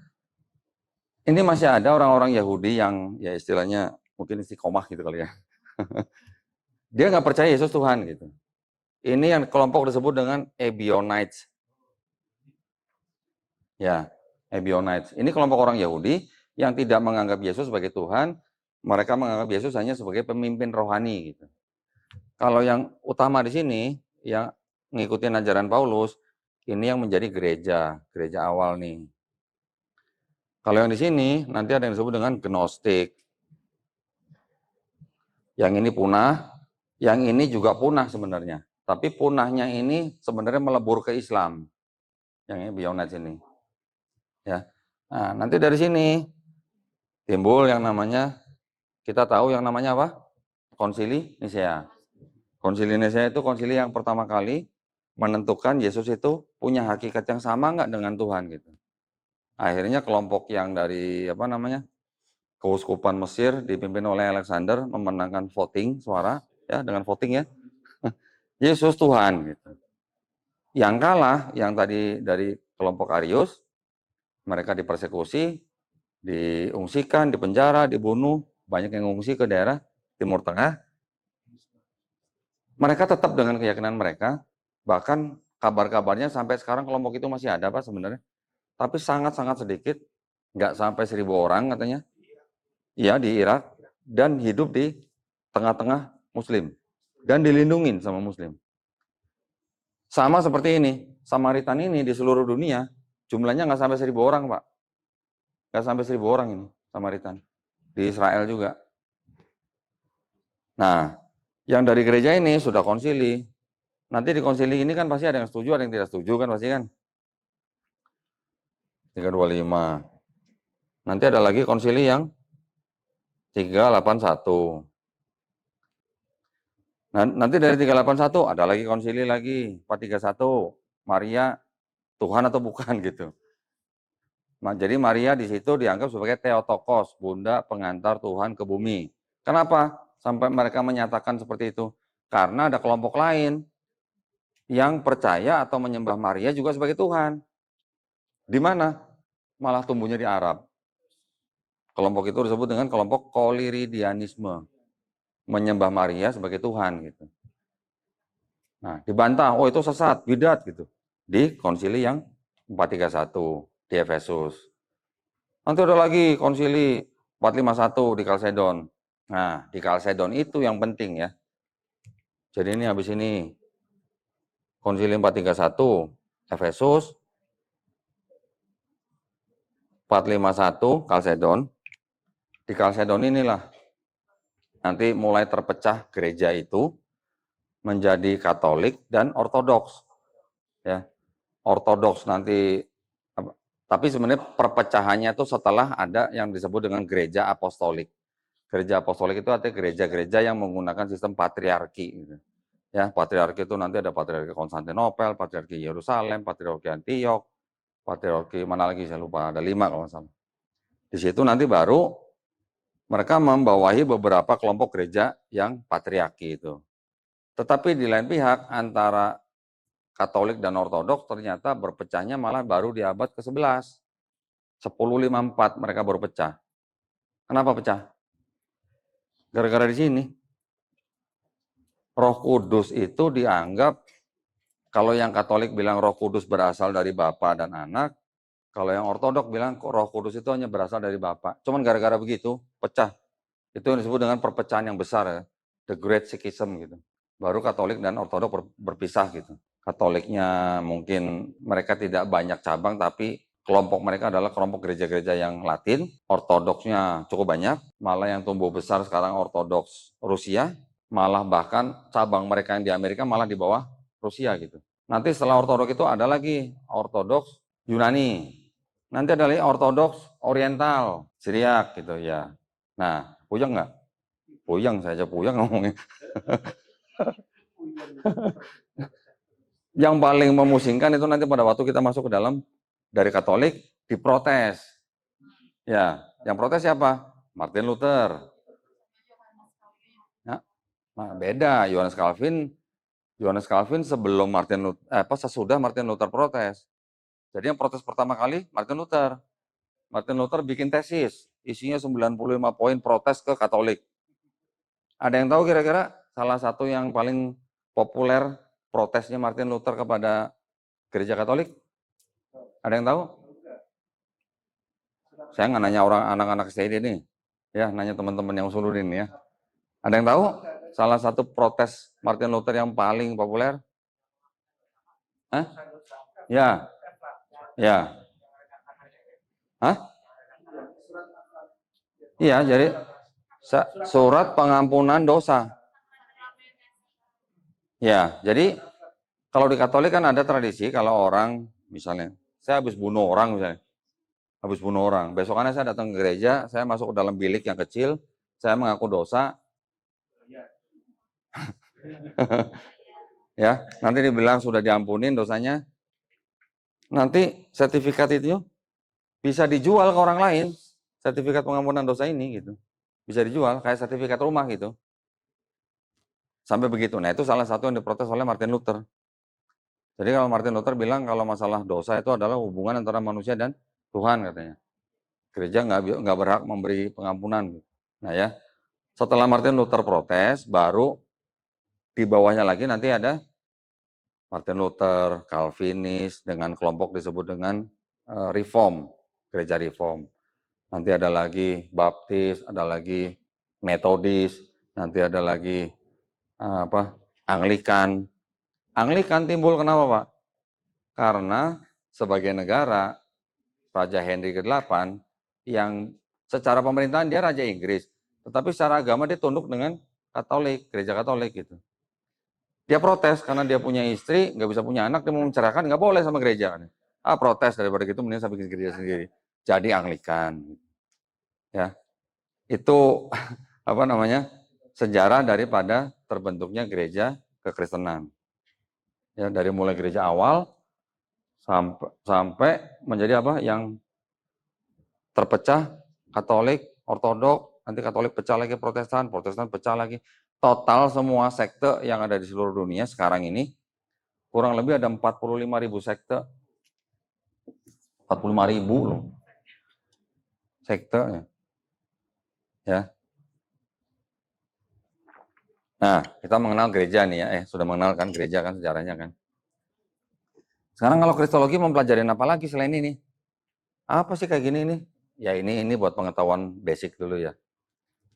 ini masih ada orang-orang Yahudi yang ya istilahnya mungkin istiqomah gitu kali ya. Dia nggak percaya Yesus Tuhan gitu. Ini yang kelompok disebut dengan Ebionites. Ya, Ebionites. Ini kelompok orang Yahudi yang tidak menganggap Yesus sebagai Tuhan, mereka menganggap Yesus hanya sebagai pemimpin rohani gitu. Kalau yang utama di sini yang ngikutin ajaran Paulus, ini yang menjadi gereja awal nih. Kalau yang di sini nanti ada yang disebut dengan Gnostik. Yang ini punah, yang ini juga punah sebenarnya. Tapi punahnya ini sebenarnya melebur ke Islam. Yang ini Ebionites ini. Ya. Nah, nanti dari sini timbul yang namanya, kita tahu yang namanya apa? Konsili Nisea. Konsili Nisea itu konsili yang pertama kali menentukan Yesus itu punya hakikat yang sama nggak dengan Tuhan gitu. Akhirnya kelompok yang dari apa namanya keuskupan Mesir dipimpin oleh Alexander memenangkan voting suara ya dengan voting ya Yesus Tuhan gitu. Yang kalah yang tadi dari kelompok Arius, mereka dipersekusi, diungsikan, dipenjara, dibunuh, banyak yang mengungsi ke daerah Timur Tengah. Mereka tetap dengan keyakinan mereka, bahkan kabar-kabarnya sampai sekarang kelompok itu masih ada Pak sebenarnya, tapi sangat-sangat sedikit, nggak sampai 1.000 orang katanya, ya di Irak, dan hidup di tengah-tengah Muslim, dan dilindungin sama Muslim. Sama seperti ini, Samaritan ini di seluruh dunia, jumlahnya nggak sampai 1.000 orang Pak, nggak sampai 1.000 orang ini Samaritan, di Israel juga. Nah, yang dari gereja ini sudah konsili. Nanti di konsili ini kan pasti ada yang setuju, ada yang tidak setuju kan pasti kan. 325. Nanti ada lagi konsili yang 381. Nah, nanti dari 381 ada lagi konsili lagi 431. Maria Tuhan atau bukan gitu. Jadi Maria di situ dianggap sebagai Theotokos, bunda pengantar Tuhan ke bumi. Kenapa? sampai mereka menyatakan seperti itu? Karena ada kelompok lain yang percaya atau menyembah Maria juga sebagai Tuhan. Di mana? Malah tumbuhnya di Arab. Kelompok itu disebut dengan kelompok Koliridianisme, menyembah Maria sebagai Tuhan gitu. Nah, dibantah, oh itu sesat, bidat gitu. Di konsili yang 431 di Efesus. Nanti ada lagi konsili 451 di Kalsedon. Nah, di Kalsedon itu yang penting ya. Jadi ini habis ini konsili 431 Efesus, 451 Kalsedon. Di Kalsedon inilah nanti mulai terpecah gereja itu menjadi Katolik dan Ortodoks. Ya, Ortodoks nanti, tapi sebenarnya perpecahannya itu setelah ada yang disebut dengan gereja apostolik. Gereja apostolik itu artinya gereja-gereja yang menggunakan sistem patriarki. Gitu. Ya, patriarki itu nanti ada patriarki Konstantinopel, patriarki Yerusalem, patriarki Antiok, patriarki mana lagi saya lupa, ada 5 kalau nggak salah. Di situ nanti baru mereka membawahi beberapa kelompok gereja yang patriarki itu. Tetapi di lain pihak antara Katolik dan Ortodoks ternyata berpecahnya malah baru di abad ke-11. 1054 mereka baru pecah. Kenapa pecah? Gara-gara di sini. Roh Kudus itu dianggap, kalau yang Katolik bilang Roh Kudus berasal dari Bapa dan Anak, kalau yang Ortodoks bilang Roh Kudus itu hanya berasal dari Bapa. Cuman gara-gara begitu, pecah. Itu yang disebut dengan perpecahan yang besar ya. The Great Schism gitu. Baru Katolik dan Ortodoks berpisah gitu. Katoliknya mungkin mereka tidak banyak cabang, tapi kelompok mereka adalah kelompok gereja-gereja yang Latin. Ortodoksnya cukup banyak, malah yang tumbuh besar sekarang Ortodoks Rusia, malah bahkan cabang mereka yang di Amerika malah di bawah Rusia gitu. Nanti setelah Ortodoks itu ada lagi Ortodoks Yunani, nanti ada lagi Ortodoks Oriental, Syriak gitu ya. Nah, puyeng nggak? Puyeng, saya aja puyeng ngomongnya. Yang paling memusingkan itu nanti pada waktu kita masuk ke dalam dari Katolik diprotes. Ya, yang protes siapa? Martin Luther. Ya, nah, beda. Yohanes Calvin sebelum sesudah Martin Luther protes. Jadi yang protes pertama kali Martin Luther. Martin Luther bikin tesis, isinya 95 poin protes ke Katolik. Ada yang tahu kira-kira salah satu yang paling populer protesnya Martin Luther kepada Gereja Katolik? Ada yang tahu? Saya nggak nanya orang anak-anak STID nih, ya nanya teman-teman yang usulin ya. Ada yang tahu? Salah satu protes Martin Luther yang paling populer? Hah? Ya, ya. Hah? Iya, jadi surat pengampunan dosa. Ya, jadi kalau di Katolik kan ada tradisi kalau orang misalnya saya habis bunuh orang misalnya, habis bunuh orang, besokannya saya datang ke gereja, saya masuk ke dalam bilik yang kecil, saya mengaku dosa, ya nanti dibilang sudah diampunin dosanya, nanti sertifikat itu bisa dijual ke orang lain, sertifikat pengampunan dosa ini gitu, bisa dijual kayak sertifikat rumah gitu, sampai begitu. Nah itu salah satu yang diprotes oleh Martin Luther. Jadi kalau Martin Luther bilang kalau masalah dosa itu adalah hubungan antara manusia dan Tuhan katanya. Gereja nggak berhak memberi pengampunan. Nah ya, setelah Martin Luther protes, baru di bawahnya lagi nanti ada Martin Luther, Calvinis, dengan kelompok disebut dengan Reform, gereja Reform. Nanti ada lagi Baptis, ada lagi Metodis, nanti ada lagi Anglikan. Anglikan timbul kenapa Pak? Karena sebagai negara, Raja Henry ke-8 yang secara pemerintahan dia Raja Inggris, tetapi secara agama dia tunduk dengan Katolik, gereja Katolik gitu. Dia protes karena dia punya istri, nggak bisa punya anak, dia mau mencerahkan, nggak boleh sama gereja. Protes daripada gitu, mending saya bikin gereja sendiri. Jadi Anglikan. Ya, itu apa namanya sejarah daripada terbentuknya gereja kekristenan. Ya, dari mulai gereja awal sampai menjadi apa yang terpecah, Katolik, Ortodok, nanti Katolik pecah lagi Protestan, Protestan pecah lagi. Total semua sekte yang ada di seluruh dunia sekarang ini kurang lebih ada 45.000 sekte. 45.000 loh sekte ya. Nah, kita mengenal gereja nih ya, sudah mengenal kan gereja kan sejarahnya kan. Sekarang kalau Kristologi mempelajari apa lagi selain ini? Apa sih kayak gini nih? Ya ini buat pengetahuan basic dulu ya.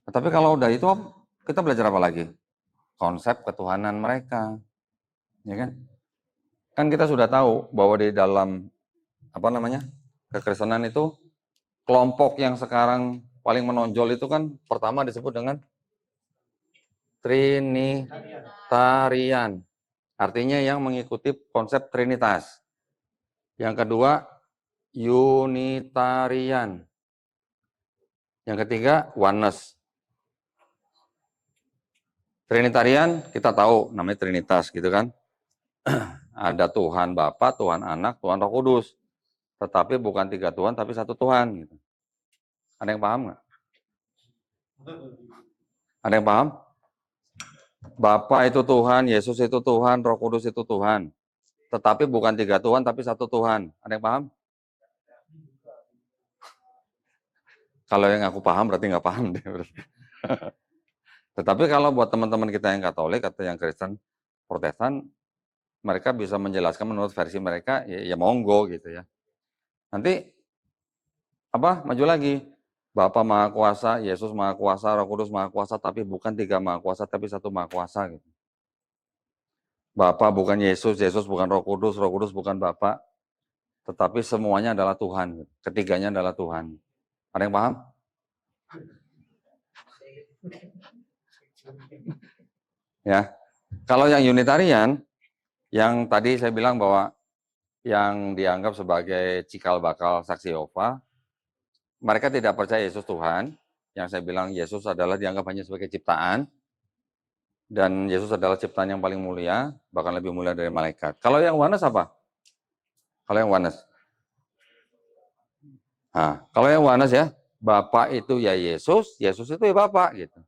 Tapi kalau udah itu kita belajar apa lagi? Konsep ketuhanan mereka, ya kan? Kan kita sudah tahu bahwa di dalam kekristenan itu kelompok yang sekarang paling menonjol itu kan pertama disebut dengan Trinitarian. Artinya yang mengikuti konsep Trinitas. Yang kedua, Unitarian. Yang ketiga, Oneness. Trinitarian kita tahu namanya Trinitas gitu kan. Ada Tuhan Bapa, Tuhan Anak, Tuhan Roh Kudus. Tetapi bukan 3 Tuhan tapi 1 Tuhan gitu. Ada yang paham nggak? Ada yang paham? Bapa itu Tuhan, Yesus itu Tuhan, Roh Kudus itu Tuhan. Tetapi bukan 3 Tuhan tapi 1 Tuhan. Ada yang paham? Kalau yang aku paham berarti nggak paham deh. Tetapi kalau buat teman-teman kita yang Katolik atau yang Kristen, Protestan, mereka bisa menjelaskan menurut versi mereka, ya monggo gitu ya. Nanti maju lagi. Bapa Maha Kuasa, Yesus Maha Kuasa, Roh Kudus Maha Kuasa, tapi bukan 3 Maha Kuasa, tapi 1 Maha Kuasa gitu. Bapa bukan Yesus, Yesus bukan Roh Kudus bukan Bapa, tetapi semuanya adalah Tuhan. Ketiganya adalah Tuhan. Ada yang paham? Ya. Kalau yang Unitarian, yang tadi saya bilang bahwa yang dianggap sebagai cikal bakal saksi Yehova, mereka tidak percaya Yesus Tuhan. Yang saya bilang Yesus adalah dianggap hanya sebagai ciptaan, dan Yesus adalah ciptaan yang paling mulia, bahkan lebih mulia dari malaikat. Kalau yang Oneness apa? Kalau yang Oneness? Nah, kalau yang Oneness ya, Bapa itu ya Yesus, Yesus itu ya Bapa gitu.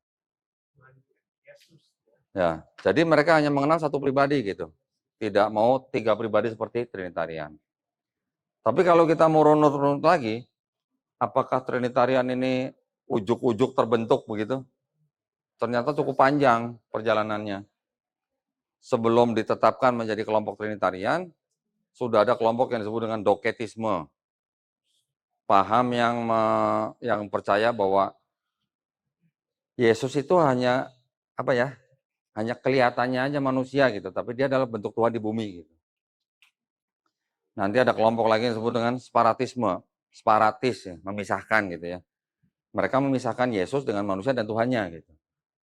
Ya, jadi mereka hanya mengenal satu pribadi gitu. Tidak mau 3 pribadi seperti Trinitarian. Tapi kalau kita mau runut-runut lagi, apakah Trinitarian ini ujuk-ujuk terbentuk begitu? Ternyata cukup panjang perjalanannya. Sebelum ditetapkan menjadi kelompok Trinitarian, sudah ada kelompok yang disebut dengan Doketisme. Paham yang percaya bahwa Yesus itu hanya hanya kelihatannya aja manusia gitu, tapi dia adalah bentuk Tuhan di bumi gitu. Nanti ada kelompok lagi yang disebut dengan separatis ya, memisahkan gitu ya. Mereka memisahkan Yesus dengan manusia dan Tuhannya gitu.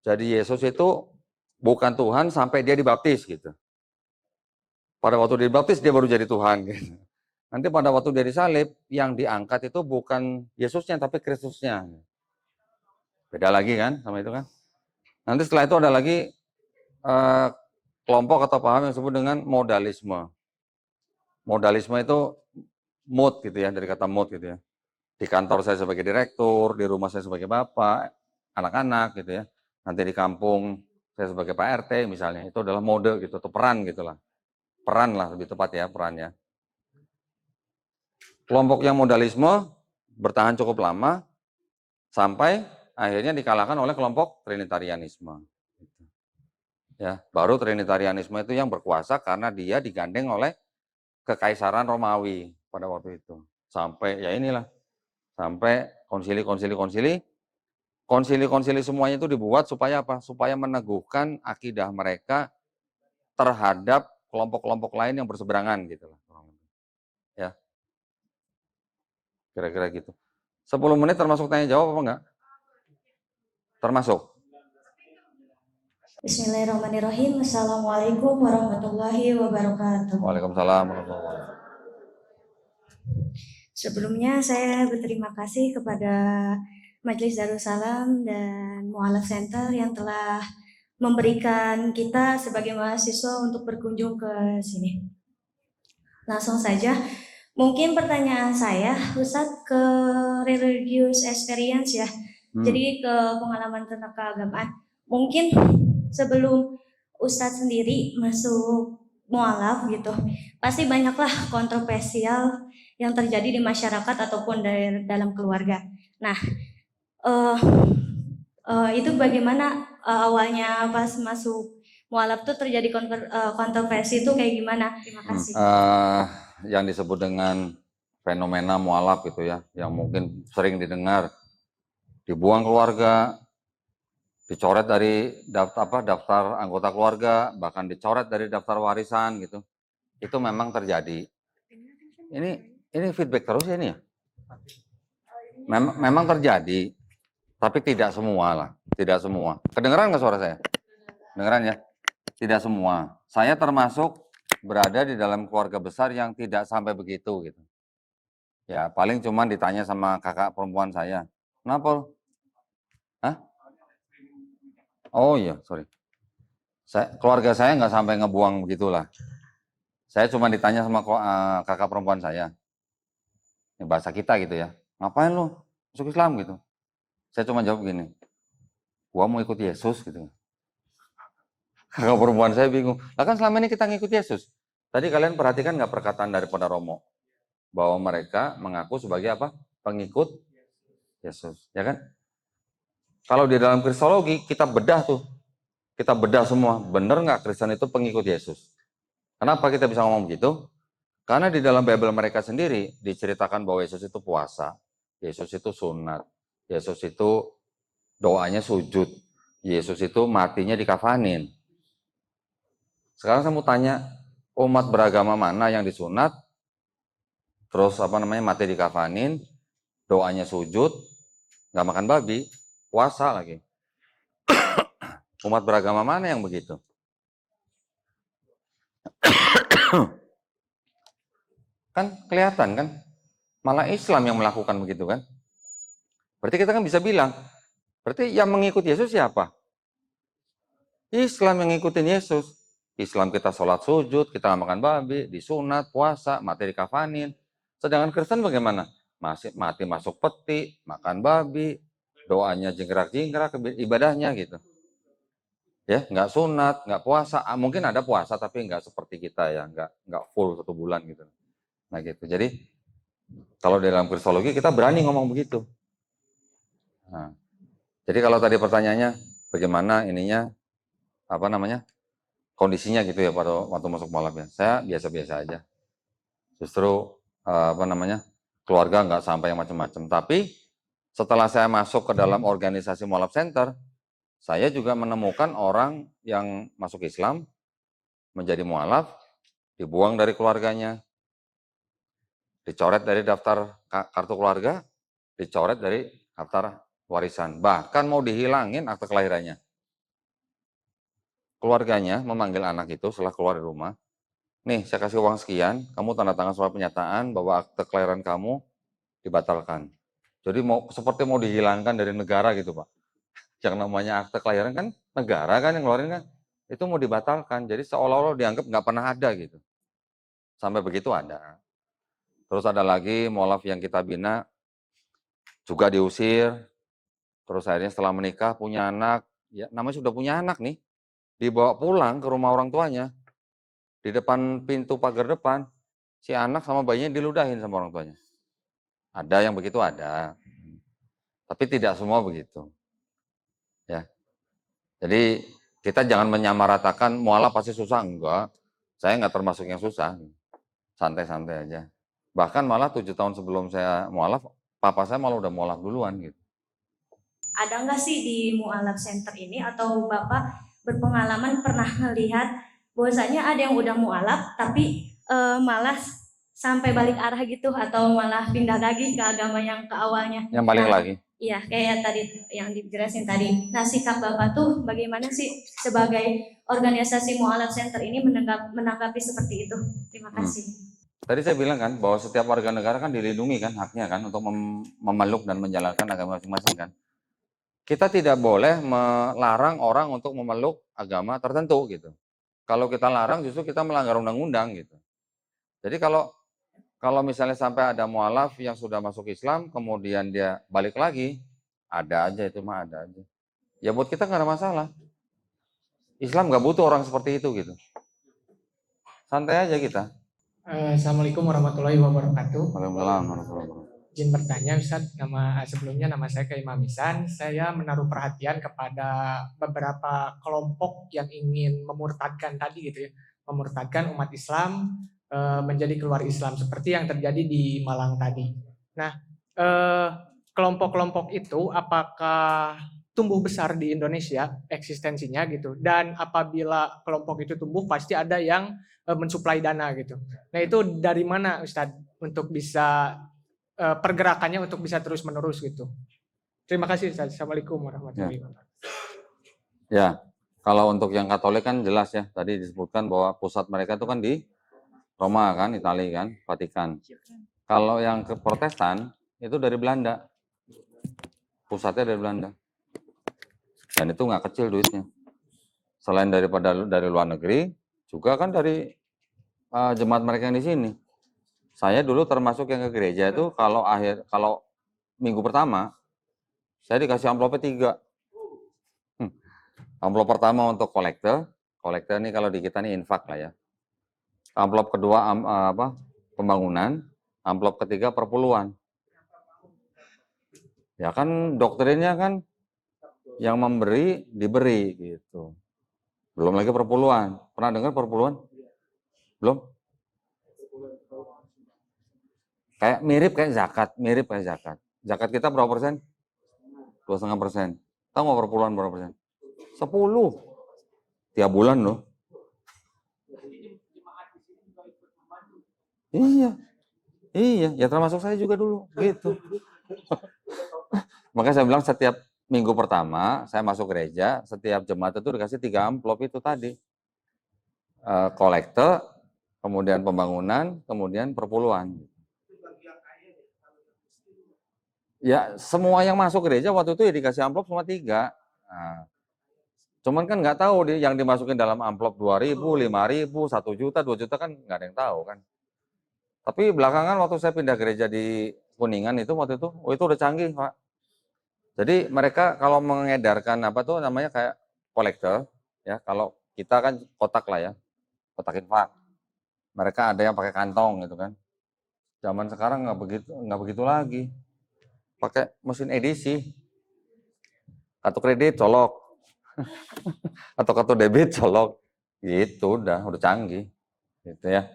Jadi Yesus itu bukan Tuhan sampai dia dibaptis gitu. Pada waktu dibaptis dia baru jadi Tuhan gitu. Nanti pada waktu dia disalib, yang diangkat itu bukan Yesusnya tapi Kristusnya. Beda lagi kan sama itu kan. Nanti setelah itu ada lagi kelompok atau paham yang disebut dengan modalisme. Modalisme itu mood gitu ya, dari kata mood gitu ya. Di kantor saya sebagai direktur, di rumah saya sebagai bapak, anak-anak gitu ya. Nanti di kampung saya sebagai Pak RT misalnya, itu adalah mode gitu, atau peran gitulah. Peran lah lebih tepat ya, perannya. Kelompok yang modalisme bertahan cukup lama, sampai akhirnya dikalahkan oleh kelompok Trinitarianisme. Ya, baru Trinitarianisme itu yang berkuasa karena dia digandeng oleh Kekaisaran Romawi pada waktu itu. Sampai ya inilah, sampai konsili semuanya itu dibuat supaya apa? Supaya meneguhkan akidah mereka terhadap kelompok-kelompok lain yang berseberangan gitu lah. Ya. Kira-kira gitu. 10 menit termasuk tanya jawab apa enggak? Termasuk. Bismillahirrahmanirrahim. Assalamualaikum warahmatullahi wabarakatuh. Waalaikumsalam warahmatullahi wabarakatuh. Sebelumnya saya berterima kasih kepada Majelis Darussalam dan Mu'alaf Center yang telah memberikan kita sebagai mahasiswa untuk berkunjung ke sini. Langsung saja, mungkin pertanyaan saya, Ustadz, ke religious experience ya. Jadi ke pengalaman tentang keagamaan. Mungkin sebelum Ustadz sendiri masuk mualaf gitu, pasti banyaklah kontroversial yang terjadi di masyarakat ataupun dari dalam keluarga. Nah, eh itu bagaimana awalnya pas masuk mualaf tuh terjadi kontroversi itu kayak gimana? Terima kasih. Yang disebut dengan fenomena mualaf gitu ya, yang mungkin sering didengar, dibuang keluarga, dicoret dari daftar anggota keluarga, bahkan dicoret dari daftar warisan gitu. Itu memang terjadi. Ini feedback terus ya ini ya. Memang terjadi, tapi tidak semua lah, tidak semua. Kedengeran nggak suara saya? Kedengeran ya? Tidak semua. Saya termasuk berada di dalam keluarga besar yang tidak sampai begitu gitu. Ya paling cuma ditanya sama kakak perempuan saya, kenapa? Hah? Oh iya, sorry. Keluarga saya nggak sampai ngebuang begitulah. Saya cuma ditanya sama kakak perempuan saya, ini bahasa kita gitu ya, ngapain lu masuk Islam gitu. Saya cuma jawab gini, gua mau ikut Yesus gitu. Kakak perempuan saya bingung, lah kan selama ini kita ngikut Yesus. Tadi kalian perhatikan nggak perkataan daripada Romo, bahwa mereka mengaku sebagai apa? Pengikut Yesus, ya kan? Kalau di dalam Kristologi kita bedah tuh, kita bedah semua, bener nggak Kristen itu pengikut Yesus? Kenapa kita bisa ngomong begitu? Karena di dalam Bible mereka sendiri diceritakan bahwa Yesus itu puasa, Yesus itu sunat, Yesus itu doanya sujud, Yesus itu matinya dikafanin. Sekarang saya mau tanya, umat beragama mana yang disunat, terus mati dikafanin, doanya sujud, nggak makan babi, puasa lagi. Umat beragama mana yang begitu? Kan kelihatan kan, malah Islam yang melakukan begitu kan. Berarti kita kan bisa bilang, berarti yang mengikut Yesus siapa? Islam yang ngikutin Yesus. Islam kita sholat sujud, kita makan babi, disunat, puasa, mati dikafanin. Sedangkan Kristen bagaimana? Masih mati masuk peti, makan babi, doanya jingkrak-jingkrak, ibadahnya gitu. Ya, nggak sunat, nggak puasa. Mungkin ada puasa tapi nggak seperti kita ya, nggak full 1 bulan gitu. Nah gitu. Jadi kalau dalam kristologi kita berani ngomong begitu. Nah, jadi kalau tadi pertanyaannya bagaimana ininya kondisinya gitu ya pada waktu masuk mualaf ya. Saya biasa-biasa aja. Justru keluarga nggak sampai yang macam-macam. Tapi setelah saya masuk ke dalam organisasi mualaf center, saya juga menemukan orang yang masuk Islam menjadi mualaf, dibuang dari keluarganya, dicoret dari daftar kartu keluarga, dicoret dari daftar warisan, bahkan mau dihilangin akte kelahirannya. Keluarganya memanggil anak itu setelah keluar dari rumah, nih saya kasih uang sekian, kamu tanda tangan surat pernyataan bahwa akte kelahiran kamu dibatalkan. Jadi seperti mau dihilangkan dari negara gitu Pak. Yang namanya akte kelahiran kan negara kan yang ngeluarin kan, itu mau dibatalkan. Jadi seolah-olah dianggap nggak pernah ada gitu. Sampai begitu ada. Terus ada lagi mualaf yang kita bina juga diusir. Terus akhirnya setelah menikah punya anak, ya namanya sudah punya anak nih, dibawa pulang ke rumah orang tuanya. Di depan pintu pagar depan, si anak sama bayinya diludahin sama orang tuanya. Ada yang begitu ada. Tapi tidak semua begitu. Ya. Jadi kita jangan menyamaratakan mualaf pasti susah, enggak. Saya nggak termasuk yang susah. Santai-santai aja. Bahkan malah 7 tahun sebelum saya mualaf, papa saya malah udah mualaf duluan gitu. Ada nggak sih di mualaf center ini atau Bapak berpengalaman pernah melihat bahwasanya ada yang udah mualaf tapi malah sampai balik arah gitu atau malah pindah lagi ke agama yang ke awalnya. Yang balik lagi. Iya, kayak tadi yang dijelasin tadi. Nah, sikap Bapak tuh bagaimana sih sebagai organisasi mualaf center ini menanggapi seperti itu? Terima kasih. Tadi saya bilang kan bahwa setiap warga negara kan dilindungi kan haknya kan untuk memeluk dan menjalankan agama masing-masing kan. Kita tidak boleh melarang orang untuk memeluk agama tertentu gitu. Kalau kita larang justru kita melanggar undang-undang gitu. Jadi kalau misalnya sampai ada mualaf yang sudah masuk Islam kemudian dia balik lagi, Ada aja itu mah, ada aja. Ya buat kita nggak ada masalah. Islam nggak butuh orang seperti itu gitu. Santai aja kita. Assalamualaikum warahmatullahi wabarakatuh. Waalaikumsalam warahmatullahi wabarakatuh. Izin bertanya Ustadz, sebelumnya nama saya Imam Ihsan. Saya menaruh perhatian kepada beberapa kelompok yang ingin memurtadkan tadi gitu ya, memurtadkan umat Islam menjadi keluar Islam seperti yang terjadi di Malang tadi. Nah, kelompok-kelompok itu apakah tumbuh besar di Indonesia eksistensinya gitu? Dan apabila kelompok itu tumbuh, pasti ada yang mensuplai dana gitu. Nah, itu dari mana Ustadz untuk bisa pergerakannya untuk bisa terus menerus gitu. Terima kasih. Assalamualaikum warahmatullahi wabarakatuh. Ya, kalau untuk yang Katolik kan jelas ya, tadi disebutkan bahwa pusat mereka itu kan di Roma kan, Italia kan, Vatikan. Kalau yang ke Protestan itu dari Belanda, pusatnya dari Belanda. Dan itu nggak kecil duitnya. Selain dari luar negeri, juga kan dari jemaat mereka yang di sini. Saya dulu termasuk yang ke gereja itu kalau minggu pertama saya dikasih amplopnya 3. Amplop pertama untuk kolektor ini kalau di kita ini infak lah ya. Amplop kedua pembangunan, amplop ketiga perpuluhan. Ya kan doktrinnya kan yang memberi diberi gitu. Belum lagi perpuluhan. Pernah dengar perpuluhan? Belum? Mirip kayak zakat. Zakat kita berapa persen? 2,5%. Tahu nggak perpuluhan berapa persen? 10. Tiap bulan loh. Iya, ya termasuk saya juga dulu, gitu. Makanya saya bilang setiap minggu pertama saya masuk gereja, setiap jemaat itu dikasih 3 amplop itu tadi. Kolekte, kemudian pembangunan, kemudian perpuluhan. Ya, semua yang masuk gereja waktu itu ya dikasih amplop cuma 3. Nah, cuman kan nggak tahu yang dimasukin dalam amplop 2.000, 5.000, 1 juta, 2 juta kan nggak ada yang tahu kan. Tapi belakangan waktu saya pindah gereja di Kuningan itu waktu itu, itu udah canggih Pak. Jadi mereka kalau mengedarkan apa tuh namanya kayak kolektor, ya kalau kita kan kotak lah ya, kotak infak. Mereka ada yang pakai kantong gitu kan. Zaman sekarang nggak begitu lagi. Pakai mesin edisi. Kartu kredit colok. Atau kartu debit colok. Gitu udah canggih. Gitu ya.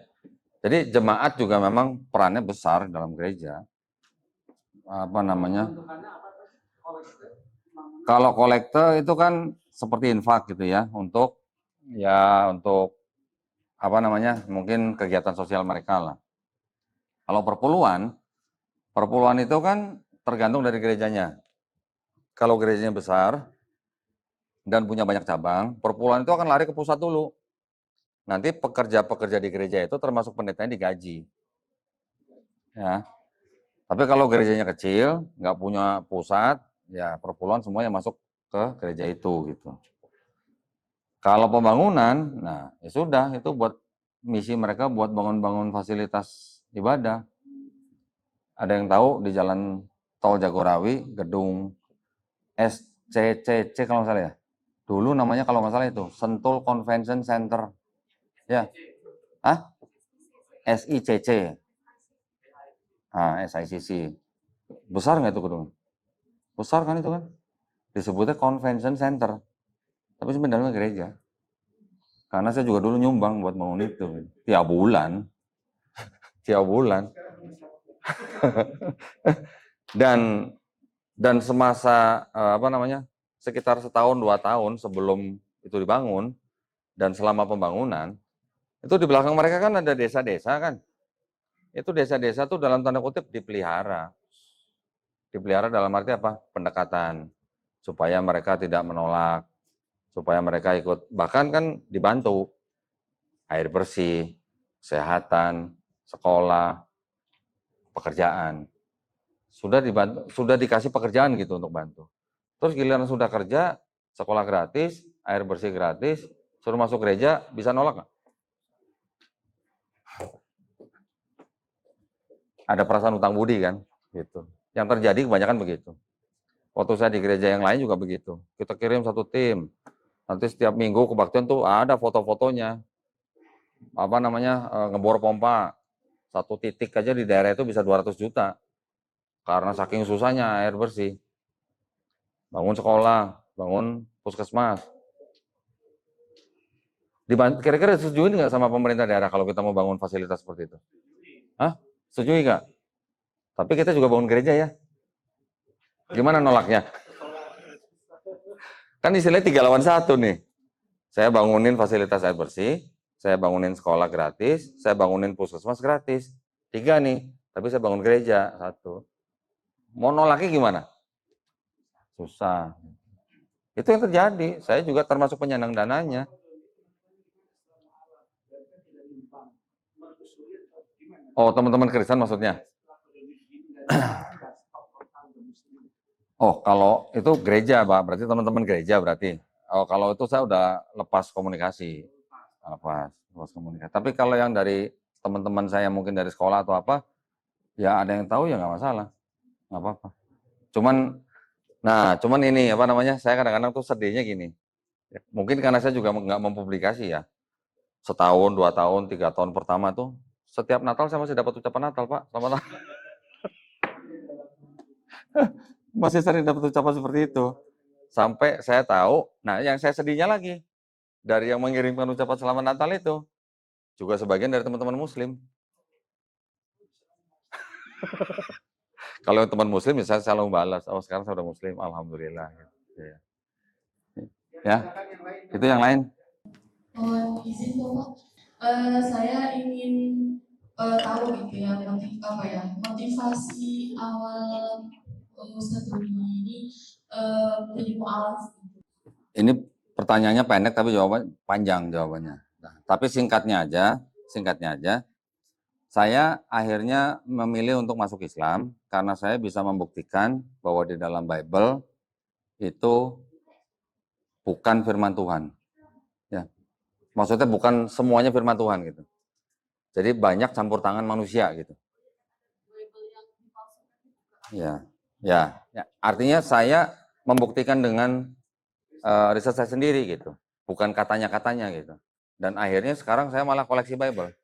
Jadi jemaat juga memang perannya besar dalam gereja. Apa namanya? Kalau kolektor itu kan seperti infak gitu ya, untuk apa namanya? Mungkin kegiatan sosial mereka lah. Kalau perpuluhan itu kan tergantung dari gerejanya. Kalau gerejanya besar dan punya banyak cabang, perpuluhan itu akan lari ke pusat dulu. Nanti pekerja-pekerja di gereja itu termasuk pendetanya digaji. Ya. Tapi kalau gerejanya kecil, nggak punya pusat, ya perpuluhan semuanya masuk ke gereja itu gitu. Kalau pembangunan, nah ya sudah itu buat misi mereka buat bangun-bangun fasilitas ibadah. Ada yang tahu di Jalan Tol Jagorawi, gedung SCCC kalau nggak salah ya. Dulu namanya kalau nggak salah itu Sentul Convention Center. Ya. SICC. SICC. Besar nggak itu gedung? Besar kan itu kan? Disebutnya Convention Center. Tapi sebenarnya gereja. Karena saya juga dulu nyumbang buat bangun itu. Tiap bulan. Tiap bulan. dan semasa sekitar 1-2 tahun sebelum itu dibangun dan selama pembangunan itu di belakang mereka kan ada desa-desa kan. Itu desa-desa tuh dalam tanda kutip dipelihara dalam arti apa? Pendekatan supaya mereka tidak menolak, supaya mereka ikut, bahkan kan dibantu air bersih, kesehatan, sekolah, pekerjaan. Sudah dikasih pekerjaan gitu untuk bantu. Terus giliran sudah kerja, sekolah gratis, air bersih gratis, suruh masuk gereja, bisa nolak nggak? Ada perasaan utang budi kan, gitu. Yang terjadi kebanyakan begitu. Waktu saya di gereja yang lain juga begitu. Kita kirim satu tim. Nanti setiap minggu kebaktian tuh ada foto-fotonya. Apa namanya, ngebor pompa. Satu titik aja di daerah itu bisa 200 juta. Karena saking susahnya air bersih. Bangun sekolah, bangun puskesmas. Kira-kira setuju nggak sama pemerintah daerah kalau kita mau bangun fasilitas seperti itu? Hah? Setuju nggak? Tapi kita juga bangun gereja ya. Gimana nolaknya? Kan istilahnya 3 lawan 1 nih. Saya bangunin fasilitas air bersih, saya bangunin sekolah gratis, saya bangunin puskesmas gratis. 3 nih, tapi saya bangun gereja 1. Mau nolaknya gimana? Susah. Itu yang terjadi. Saya juga termasuk penyandang dananya. Oh, teman-teman Kristen maksudnya? Oh, kalau itu gereja, Pak. Berarti teman-teman gereja berarti. Oh, kalau itu saya udah lepas komunikasi. Lepas komunikasi. Tapi kalau yang dari teman-teman saya mungkin dari sekolah atau apa, ya ada yang tahu ya nggak masalah. Nggak apa-apa. Cuman ini apa namanya, saya kadang-kadang tuh sedihnya gini. Mungkin karena saya juga nggak mempublikasi ya. Setahun, 2 tahun, 3 tahun pertama tuh, setiap Natal saya masih dapat ucapan Natal, Pak. Selamat Natal. Masih sering dapat ucapan seperti itu. Sampai saya tahu, nah yang saya sedihnya lagi, dari yang mengirimkan ucapan selamat Natal itu, juga sebagian dari teman-teman Muslim. Kalau yang teman Muslim, saya selalu balas, oh sekarang saya udah Muslim, Alhamdulillah. Ya, itu yang lain. Izin Bapak, saya ingin tahu gitu ya, motivasi awal Ustadz Doni ini menjadi mu'alaf. Ini pertanyaannya pendek tapi jawabannya panjang jawabannya. Nah, tapi singkatnya aja, saya akhirnya memilih untuk masuk Islam karena saya bisa membuktikan bahwa di dalam Bible itu bukan firman Tuhan. Ya. Maksudnya bukan semuanya firman Tuhan gitu. Jadi banyak campur tangan manusia gitu. Ya. Artinya saya membuktikan dengan riset saya sendiri gitu, bukan katanya gitu. Dan akhirnya sekarang saya malah koleksi Bible.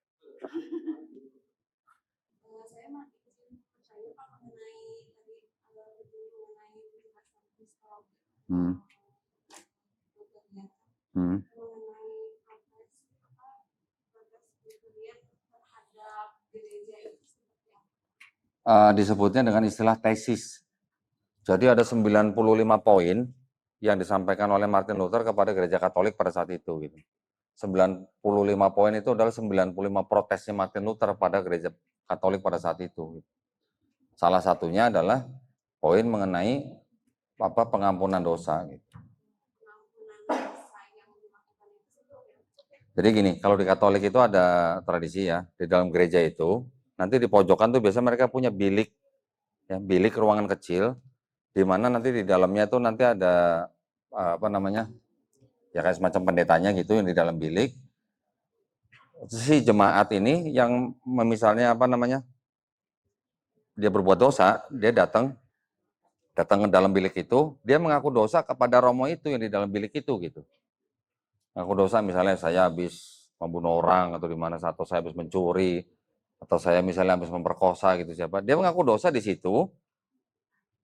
Disebutnya dengan istilah tesis. Jadi ada 95 poin yang disampaikan oleh Martin Luther kepada gereja Katolik pada saat itu gitu. 95 poin itu adalah 95 protesnya Martin Luther pada gereja Katolik pada saat itu. Salah satunya adalah poin mengenai pengampunan dosa gitu. Jadi gini, kalau di Katolik itu ada tradisi ya, di dalam gereja itu nanti di pojokan tuh biasanya mereka punya bilik, ya, bilik ruangan kecil, di mana nanti di dalamnya tuh nanti ada ya kayak semacam pendetanya gitu yang di dalam bilik. Si jemaat ini yang misalnya dia berbuat dosa, dia datang ke dalam bilik itu, dia mengaku dosa kepada romo itu yang di dalam bilik itu gitu. Mengaku dosa misalnya saya habis membunuh orang atau di mana, atau saya habis mencuri, atau saya misalnya habis memperkosa gitu siapa, dia mengaku dosa di situ.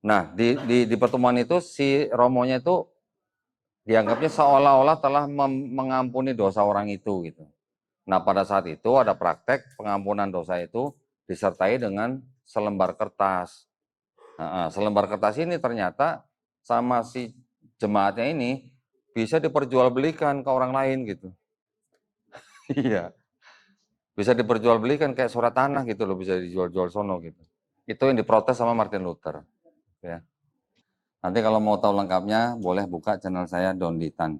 Nah, di pertemuan itu si romonya itu dianggapnya seolah-olah telah mengampuni dosa orang itu gitu. Nah, pada saat itu ada praktek pengampunan dosa itu disertai dengan selembar kertas. Nah, selembar kertas ini ternyata sama si jemaatnya ini bisa diperjualbelikan ke orang lain gitu. Iya. Bisa diperjualbelikan kayak surat tanah gitu loh, bisa dijual-jual sono gitu. Itu yang diprotes sama Martin Luther. Ya. Nanti kalau mau tahu lengkapnya, boleh buka channel saya Don Ditan.